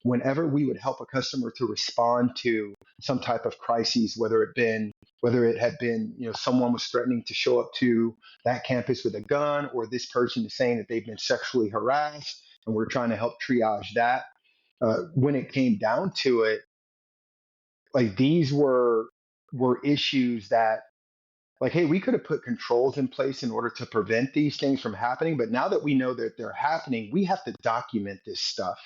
whenever we would help a customer to respond to some type of crises, whether it had been, someone was threatening to show up to that campus with a gun, or this person is saying that they've been sexually harassed, and we're trying to help triage that. When it came down to it, like these were issues that, like, hey, we could have put controls in place in order to prevent these things from happening, but now that we know that they're happening, we have to document this stuff,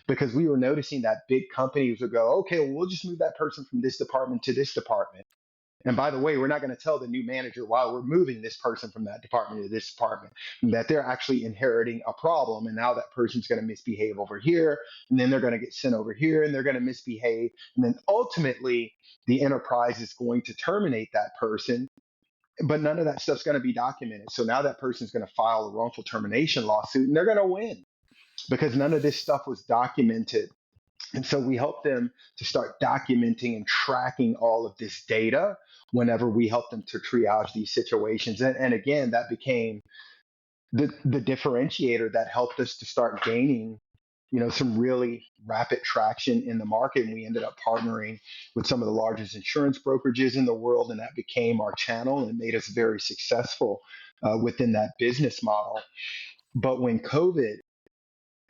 because we were noticing that big companies would go, okay, well, we'll just move that person from this department to this department, and by the way, we're not going to tell the new manager why we're moving this person from that department to this department, that they're actually inheriting a problem. And now that person's going to misbehave over here, and then they're going to get sent over here, and they're going to misbehave. And then ultimately, the enterprise is going to terminate that person, but none of that stuff's going to be documented. So now that person's going to file a wrongful termination lawsuit, and they're going to win because none of this stuff was documented. And so we help them to start documenting and tracking all of this data whenever we help them to triage these situations. And again, that became the differentiator that helped us to start gaining, some really rapid traction in the market. And we ended up partnering with some of the largest insurance brokerages in the world, and that became our channel and made us very successful within that business model. But when COVID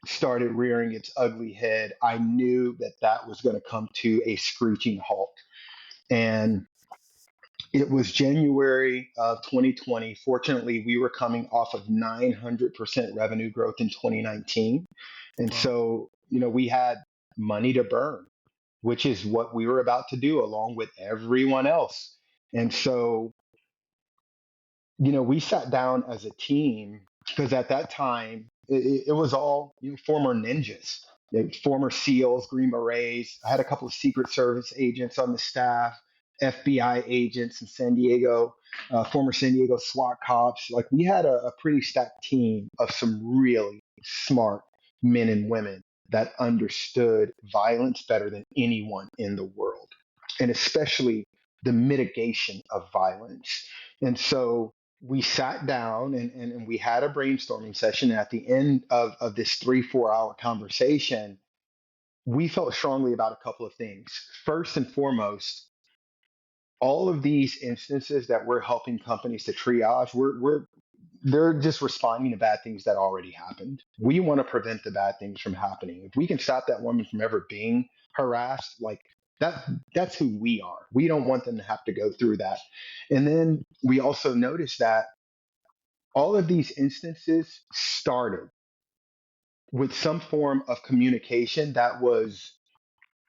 started rearing its ugly head, I knew that that was going to come to a screeching halt. And it was January of 2020. Fortunately, we were coming off of 900% revenue growth in 2019. And Wow. so, we had money to burn, which is what we were about to do along with everyone else. And so, we sat down as a team, because at that time it was all, former ninjas, former SEALs, Green Berets. I had a couple of Secret Service agents on the staff, FBI agents in San Diego, former San Diego SWAT cops. Like, we had a pretty stacked team of some really smart men and women that understood violence better than anyone in the world, and especially the mitigation of violence. And so we sat down, and we had a brainstorming session. At the end of this 3-4 hour conversation, we felt strongly about a couple of things. First and foremost, all of these instances that we're helping companies to triage, they're just responding to bad things that already happened. We want to prevent the bad things from happening. If we can stop that woman from ever being harassed, like that's who we are. We don't want them to have to go through that. And then we also noticed that all of these instances started with some form of communication that was,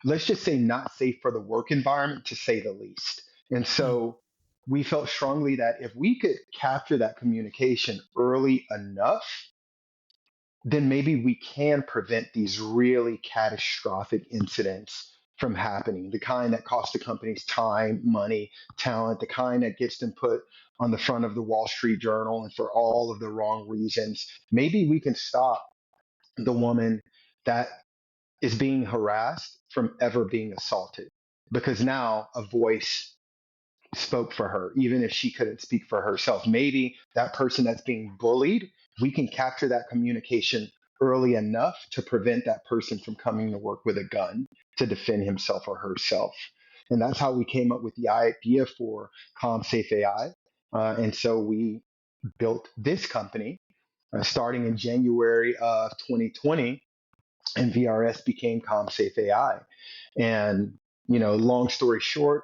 let's just say, not safe for the work environment, to say the least. And Hmm. so we felt strongly that if we could capture that communication early enough, then maybe we can prevent these really catastrophic incidents from happening, the kind that cost the companies time, money, talent, the kind that gets them put on the front of the Wall Street Journal and for all of the wrong reasons. Maybe we can stop the woman that is being harassed from ever being assaulted, because now a voice spoke for her, even if she couldn't speak for herself. Maybe that person that's being bullied, we can capture that communication early enough to prevent that person from coming to work with a gun to defend himself or herself. And that's how we came up with the idea for CommSafe AI. And so we built this company starting in January of 2020, and VRS became CommSafe AI. And, long story short,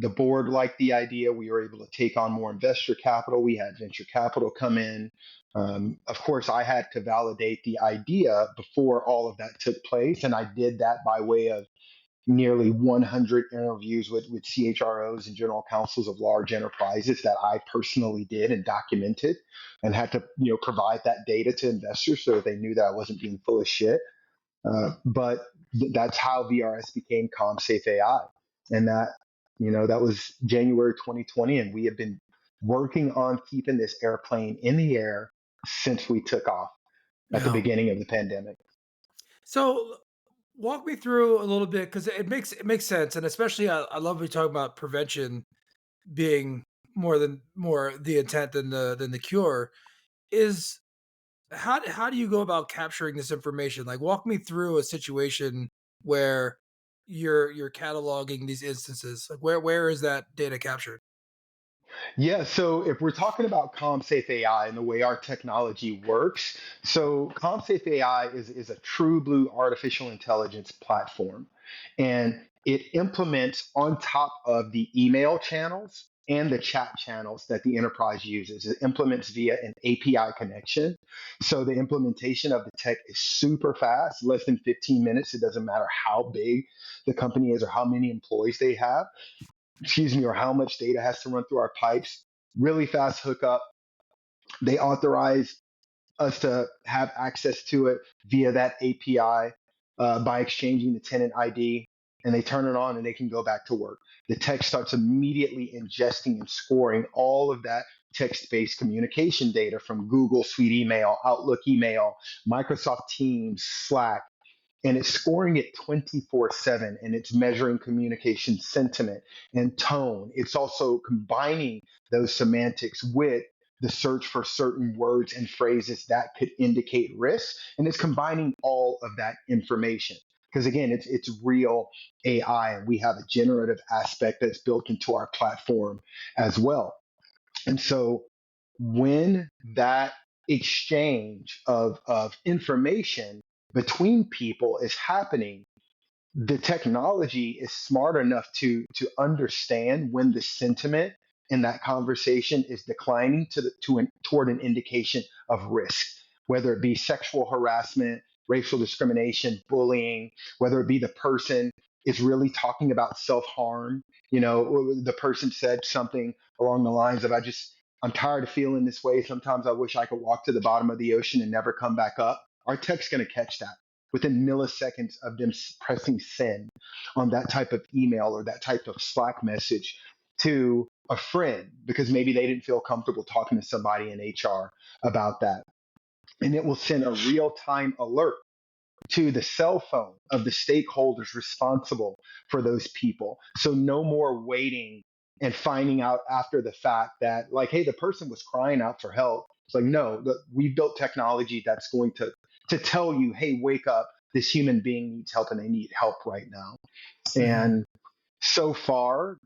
the board liked the idea. We were able to take on more investor capital. We had venture capital come in. Of course, I had to validate the idea before all of that took place. And I did that by way of, nearly 100 interviews with CHROs and general counsels of large enterprises that I personally did and documented, and had to provide that data to investors so that they knew that I wasn't being full of shit. But that's how VRS became CommSafe AI, and that was January 2020, and we have been working on keeping this airplane in the air since we took off at the Yeah. beginning of the pandemic. So walk me through a little bit because it makes sense, and especially I love we talk about prevention being more the intent than the cure. Is how do you go about capturing this information? Like, walk me through a situation where you're cataloging these instances. Like, where is that data captured? Yeah, so if we're talking about CommSafe AI and the way our technology works, so CommSafe AI is a true blue artificial intelligence platform. And it implements on top of the email channels and the chat channels that the enterprise uses. It implements via an API connection. So the implementation of the tech is super fast, less than 15 minutes. It doesn't matter how big the company is or how many employees they have, or how much data has to run through our pipes. Really fast hookup. They authorize us to have access to it via that API by exchanging the tenant ID, and they turn it on and they can go back to work. The tech starts immediately ingesting and scoring all of that text-based communication data from Google Suite email, Outlook email, Microsoft Teams, Slack, and it's scoring it 24/7, and it's measuring communication sentiment and tone. It's also combining those semantics with the search for certain words and phrases that could indicate risk, and it's combining all of that information because again it's real AI, and we have a generative aspect that's built into our platform as well. And so when that exchange of information between people is happening, the technology is smart enough to understand when the sentiment in that conversation is declining toward an indication of risk, whether it be sexual harassment, racial discrimination, bullying, whether it be the person is really talking about self-harm. The person said something along the lines of, I'm tired of feeling this way. Sometimes I wish I could walk to the bottom of the ocean and never come back up. Our tech's going to catch that within milliseconds of them pressing send on that type of email or that type of Slack message to a friend, because maybe they didn't feel comfortable talking to somebody in HR about that. And it will send a real time alert to the cell phone of the stakeholders responsible for those people. So no more waiting and finding out after the fact that, like, hey, the person was crying out for help. It's like, no, we built technology that's going to tell you, hey, wake up. This human being needs help and they need help right now. Mhm. And so far,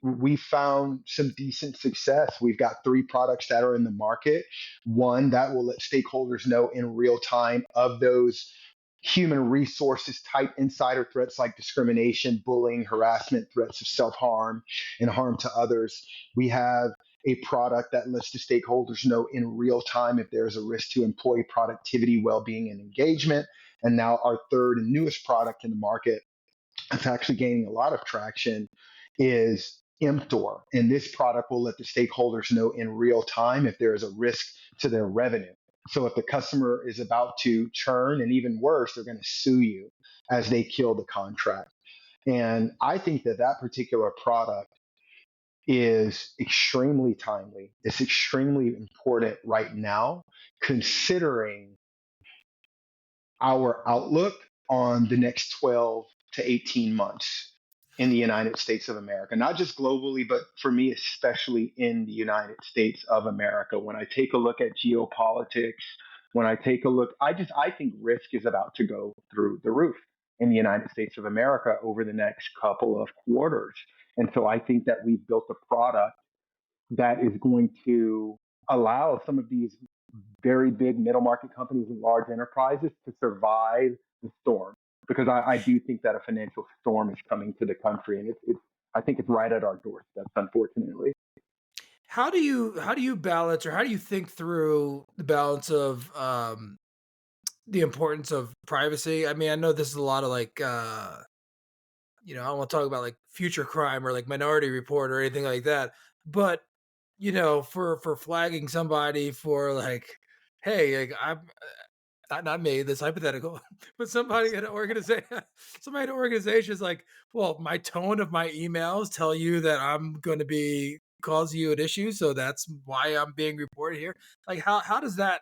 we found some decent success. We've got 3 products that are in the market. One that will let stakeholders know in real time of those human resources type insider threats like discrimination, bullying, harassment, threats of self-harm and harm to others. We have a product that lets the stakeholders know in real time if there's a risk to employee productivity, well-being, and engagement. And now our third and newest product in the market that's actually gaining a lot of traction is MTOR. And this product will let the stakeholders know in real time if there is a risk to their revenue. So if the customer is about to churn, and even worse, they're going to sue you as they kill the contract. And I think that particular product is extremely timely. It's extremely important right now, considering our outlook on the next 12 to 18 months in the United States of America, not just globally, but for me, especially in the United States of America. When I take a look at geopolitics, when I take a look, I think risk is about to go through the roof in the United States of America over the next couple of quarters. And so I think that we've built a product that is going to allow some of these very big middle market companies and large enterprises to survive the storm. Because I do think that a financial storm is coming to the country, and it's I think it's right at our doorstep, unfortunately. How do you balance, or how do you think through the balance of the importance of privacy? I mean, I know this is a lot of like I don't want to talk about like future crime or like Minority Report or anything like that, but for flagging somebody for like, hey, like I'm not me, this hypothetical, but somebody at an organization, somebody at an organization is like, well, my tone of my emails tell you that I'm going to be causing you an issue, so that's why I'm being reported here. Like, how does that?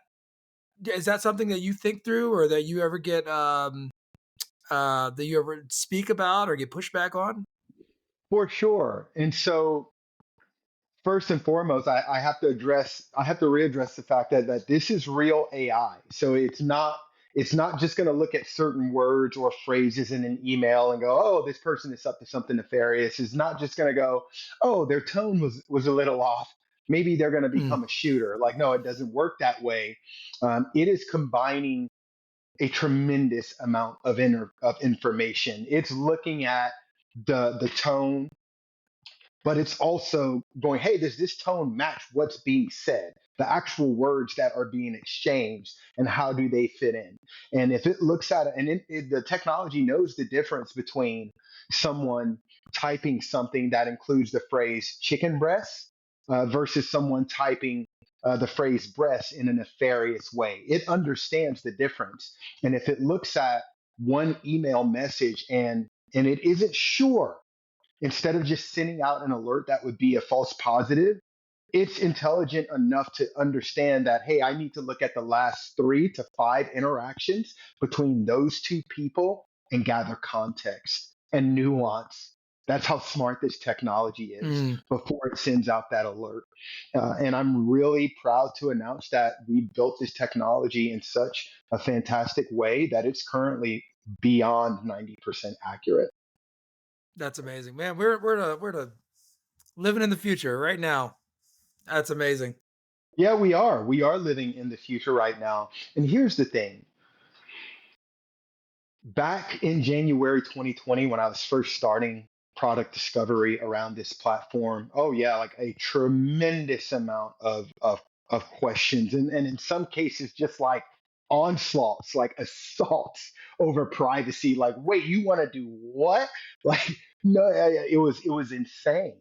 Is that something that you think through, or that you ever get that you ever speak about or get pushback on? For sure. And so first and foremost, I have to readdress the fact that this is real AI. So it's not just going to look at certain words or phrases in an email and go, oh, this person is up to something nefarious. It's not just going to go, oh, their tone was a little off. Maybe they're going to Mm, become a shooter. Like, no, it doesn't work that way. It is combining a tremendous amount of information. It's looking at the tone, but it's also going, hey, does this tone match what's being said? The actual words that are being exchanged, and how do they fit in? And if it looks at it, and the technology knows the difference between someone typing something that includes the phrase chicken breast versus someone typing the phrase breast in a nefarious way. It understands the difference. And if it looks at one email message and it isn't sure, instead of just sending out an alert that would be a false positive, it's intelligent enough to understand that, hey, I need to look at the last 3 to 5 interactions between those two people and gather context and nuance. That's how smart this technology is mm, before it sends out that alert. And I'm really proud to announce that we built this technology in such a fantastic way that it's currently beyond 90% accurate. that's amazing, man. We're living in the future right now. That's amazing. Yeah, we are. We are living in the future right now. And here's the thing. Back in January 2020, when I was first starting product discovery around this platform, oh yeah, like a tremendous amount of questions, and in some cases just like onslaughts, like assaults over privacy. Like, wait, you want to do what? Like, no, it was insane.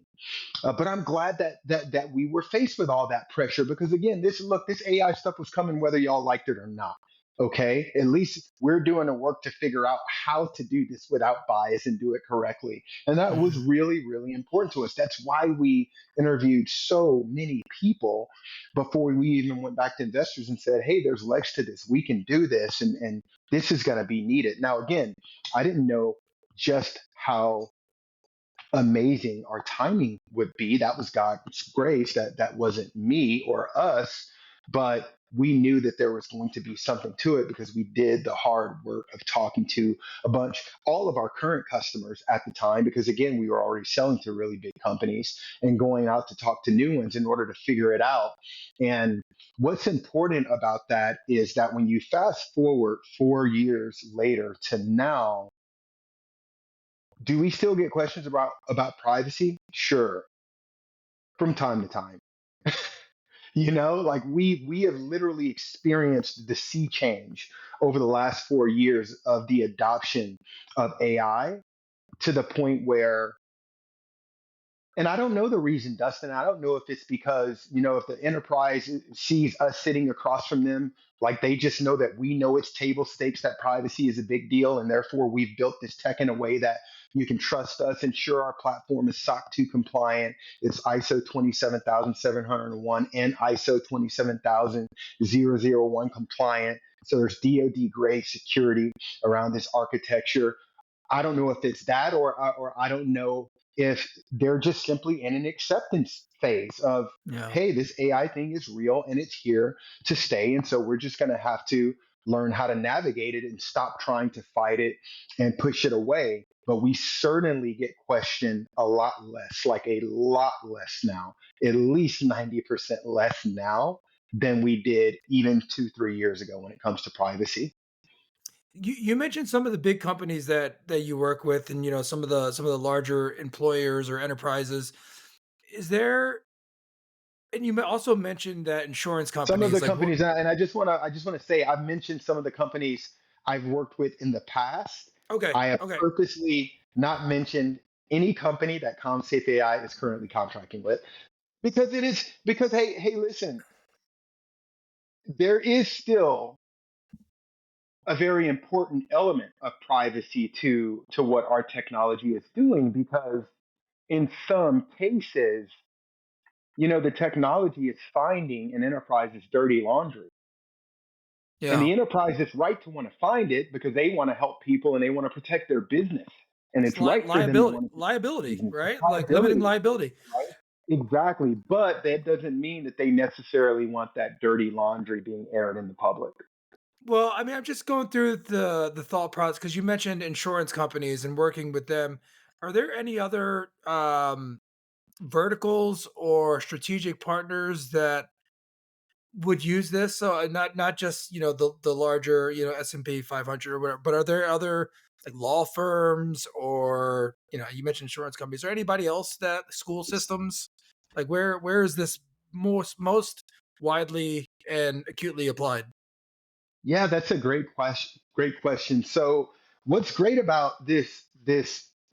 But I'm glad that we were faced with all that pressure, because again, this AI stuff was coming whether y'all liked it or not. Okay, at least we're doing the work to figure out how to do this without bias and do it correctly, and that was Mhm. really really important to us. That's why we interviewed so many people before we even went back to investors and said, hey, there's legs to this, we can do this, and this is going to be needed. Now again, I didn't know just how amazing our timing would be. That was God's grace. That wasn't me or us, but we knew that there was going to be something to it because we did the hard work of talking to all of our current customers at the time, because again, we were already selling to really big companies and going out to talk to new ones in order to figure it out. And what's important about that is that when you fast forward 4 years later to now, do we still get questions about privacy? Sure, from time to time. Like we have literally experienced the sea change over the last 4 years of the adoption of AI, to the point where, and I don't know the reason, Dustin. I don't know if it's because, if the enterprise sees us sitting across from them, like they just know that we know it's table stakes, that privacy is a big deal. And therefore, we've built this tech in a way that you can trust us. Ensure our platform is SOC 2 compliant. It's ISO 27701 and ISO 27001 compliant. So there's DoD grade security around this architecture. I don't know if it's that, or I don't know if they're just simply in an acceptance phase of, Yeah. hey, this AI thing is real and it's here to stay, and so we're just going to have to learn how to navigate it and stop trying to fight it and push it away. But we certainly get questioned a lot less, like a lot less now, at least 90% less now than we did even 2 3 years ago when it comes to privacy. You mentioned some of the big companies that you work with, and some of the larger employers or enterprises. Is there And also mentioned that insurance Some of companies the like what? companies, and I just want to say, I've mentioned some of the companies I've worked with in the past. Okay, I have okay. purposely not mention any company that CommSafe AI is currently contracting with, because it is because hey, listen, there is still a very important element of privacy to what our technology is doing, because in some cases, the technology is finding an enterprise's dirty laundry. And Yeah, the enterprise is right to want to find it because they want to help people and they want to protect their business. And it's it's right for them to liability, want to protect their liability, business. It's right? Like limiting liability, liability. right? Exactly. But that doesn't mean that they necessarily want that dirty laundry being aired in the public. Well, I mean, I'm just going through the thought process because you mentioned insurance companies and working with them. Are there any other verticals or strategic partners that would use this? So not just the larger S&P 500 or whatever, but are there other like law firms or you mentioned insurance companies? Or anybody else that school systems like where is this most widely and acutely applied? Yeah, that's a great question. Great question. So, what's great about this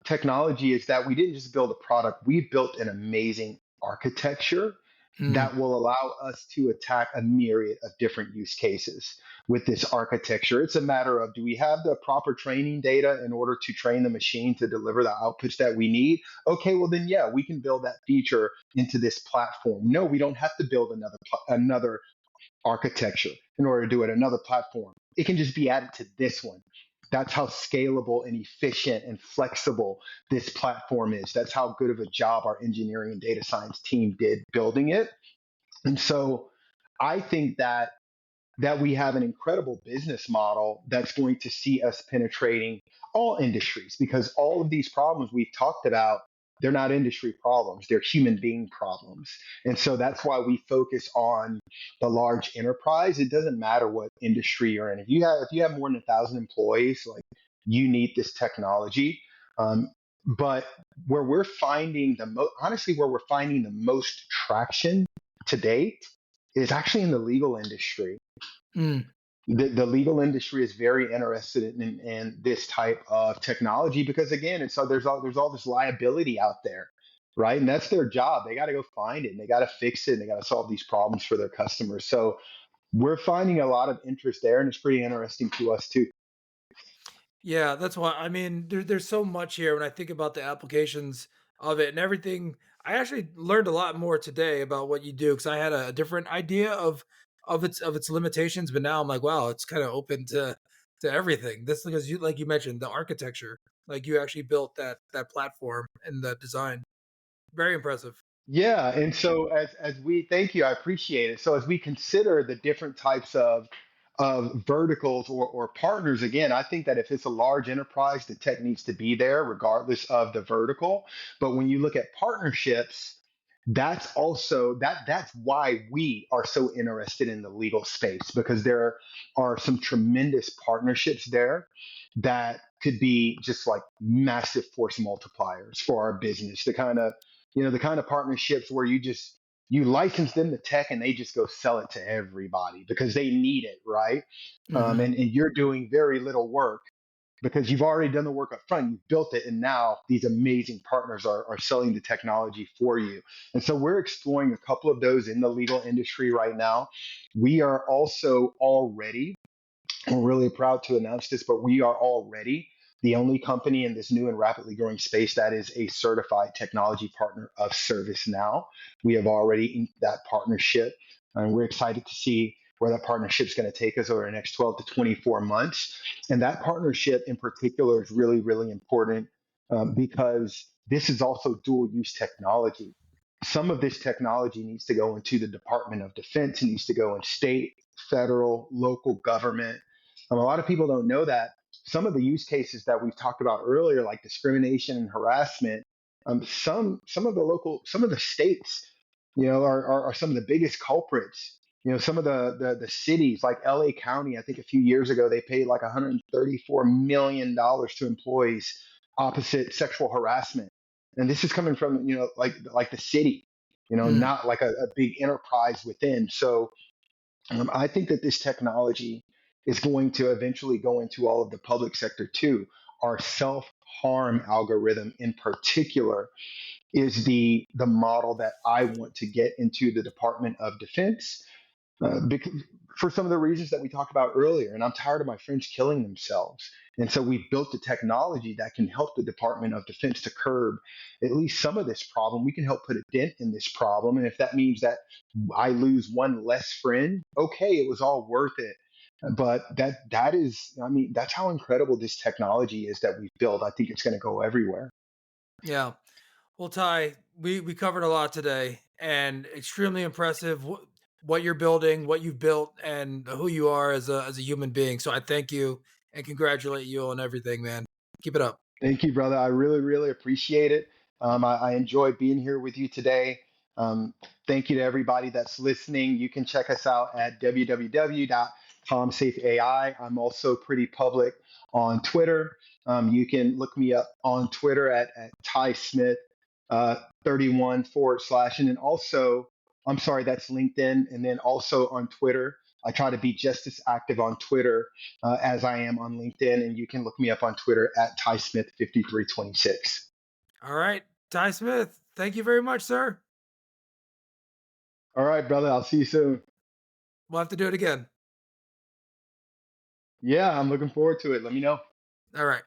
technology is that we didn't just build a product; we built an amazing architecture Hmm. that will allow us to attack a myriad of different use cases with this architecture. It's a matter of, do we have the proper training data in order to train the machine to deliver the outputs that we need? Okay, well then yeah, we can build that feature into this platform. No, we don't have to build another architecture in order to do it, another platform. It can just be added to this one. That's how scalable and efficient and flexible this platform is. That's how good of a job our engineering and data science team did building it. And so I think that we have an incredible business model that's going to see us penetrating all industries, because all of these problems we've talked about, they're not industry problems, they're human being problems. And so that's why we focus on the large enterprise. It doesn't matter what industry you're in. If you have more than 1,000 employees, like, you need this technology. Um, but where we're finding honestly, where we're finding the most traction to date is actually in the legal industry. Mm. The legal industry is very interested in this type of technology, because again, it's so there's all this liability out there, right? And that's their job. They got to go find it and they got to fix it and they got to solve these problems for their customers. So we're finding a lot of interest there, and it's pretty interesting to us too. Yeah, that's why I mean there's so much here when I think about the applications of it and everything. I actually learned a lot more today about what you do because I had a different idea of its limitations, but now I'm like, wow, it's kind of open to everything. This because you like you mentioned the architecture, like you actually built that platform and the design. Very impressive. Yeah, and so as we thank you, I appreciate it. So as we consider the different types of verticals or partners, again, I think that if it's a large enterprise, the tech needs to be there regardless of the vertical. But when you look at partnerships, that's why we are so interested in the legal space, because there are some tremendous partnerships there that could be just like massive force multipliers for our business. The kind of partnerships where you license them the tech and they just go sell it to everybody because they need it, right? Hmm. And you're doing very little work because you've already done the work up front, you've built it, and now these amazing partners are selling the technology for you. And so we're exploring a couple of those in the legal industry right now. We are also already, we're really proud to announce this, but we are already the only company in this new and rapidly growing space that is a certified technology partner of ServiceNow. We have already inked that partnership, and we're excited to see where that partnership is going to take us over the next 12 to 24 months. And that partnership in particular is really, really important, because this is also dual use technology. Some of this technology needs to go into the Department of Defense, it needs to go in state, federal, local government. A lot of people don't know that some of the use cases that we've talked about earlier, like discrimination and harassment, some of the states, are some of the biggest culprits. Some of the cities like LA County, I think a few years ago, they paid like $134 million to employees opposite sexual harassment. And this is coming from, like the city, Mm. not like a big enterprise within. So I think that this technology is going to eventually go into all of the public sector too. our self harm algorithm in particular is the model that I want to get into the Department of Defense, because, for some of the reasons that we talked about earlier. And I'm tired of my friends killing themselves. And so we built the technology that can help the Department of Defense to curb at least some of this problem. We can help put a dent in this problem. And if that means that I lose one less friend, okay, it was all worth it. But that is, I mean, that's how incredible this technology is that we've built. I think it's going to go everywhere. Yeah. Well, Ty, we covered a lot today, and extremely impressive what you're building, what you've built, and who you are as a human being. So I thank you and congratulate you on everything, man. Keep it up. Thank you, brother. I really, really appreciate it. I enjoyed being here with you today. Um, Thank you to everybody that's listening. You can check us out at www.commsafe AI. I'm also pretty public on Twitter. You can look me up on Twitter at Ty Smith 31 forward slash. And then also, I'm sorry, that's LinkedIn. And then also on Twitter, I try to be just as active on Twitter as I am on LinkedIn. And you can look me up on Twitter at Ty Smith 5326. All right, Ty Smith. Thank you very much, sir. All right, brother. I'll see you soon. We'll have to do it again. Yeah, I'm looking forward to it. Let me know. All right.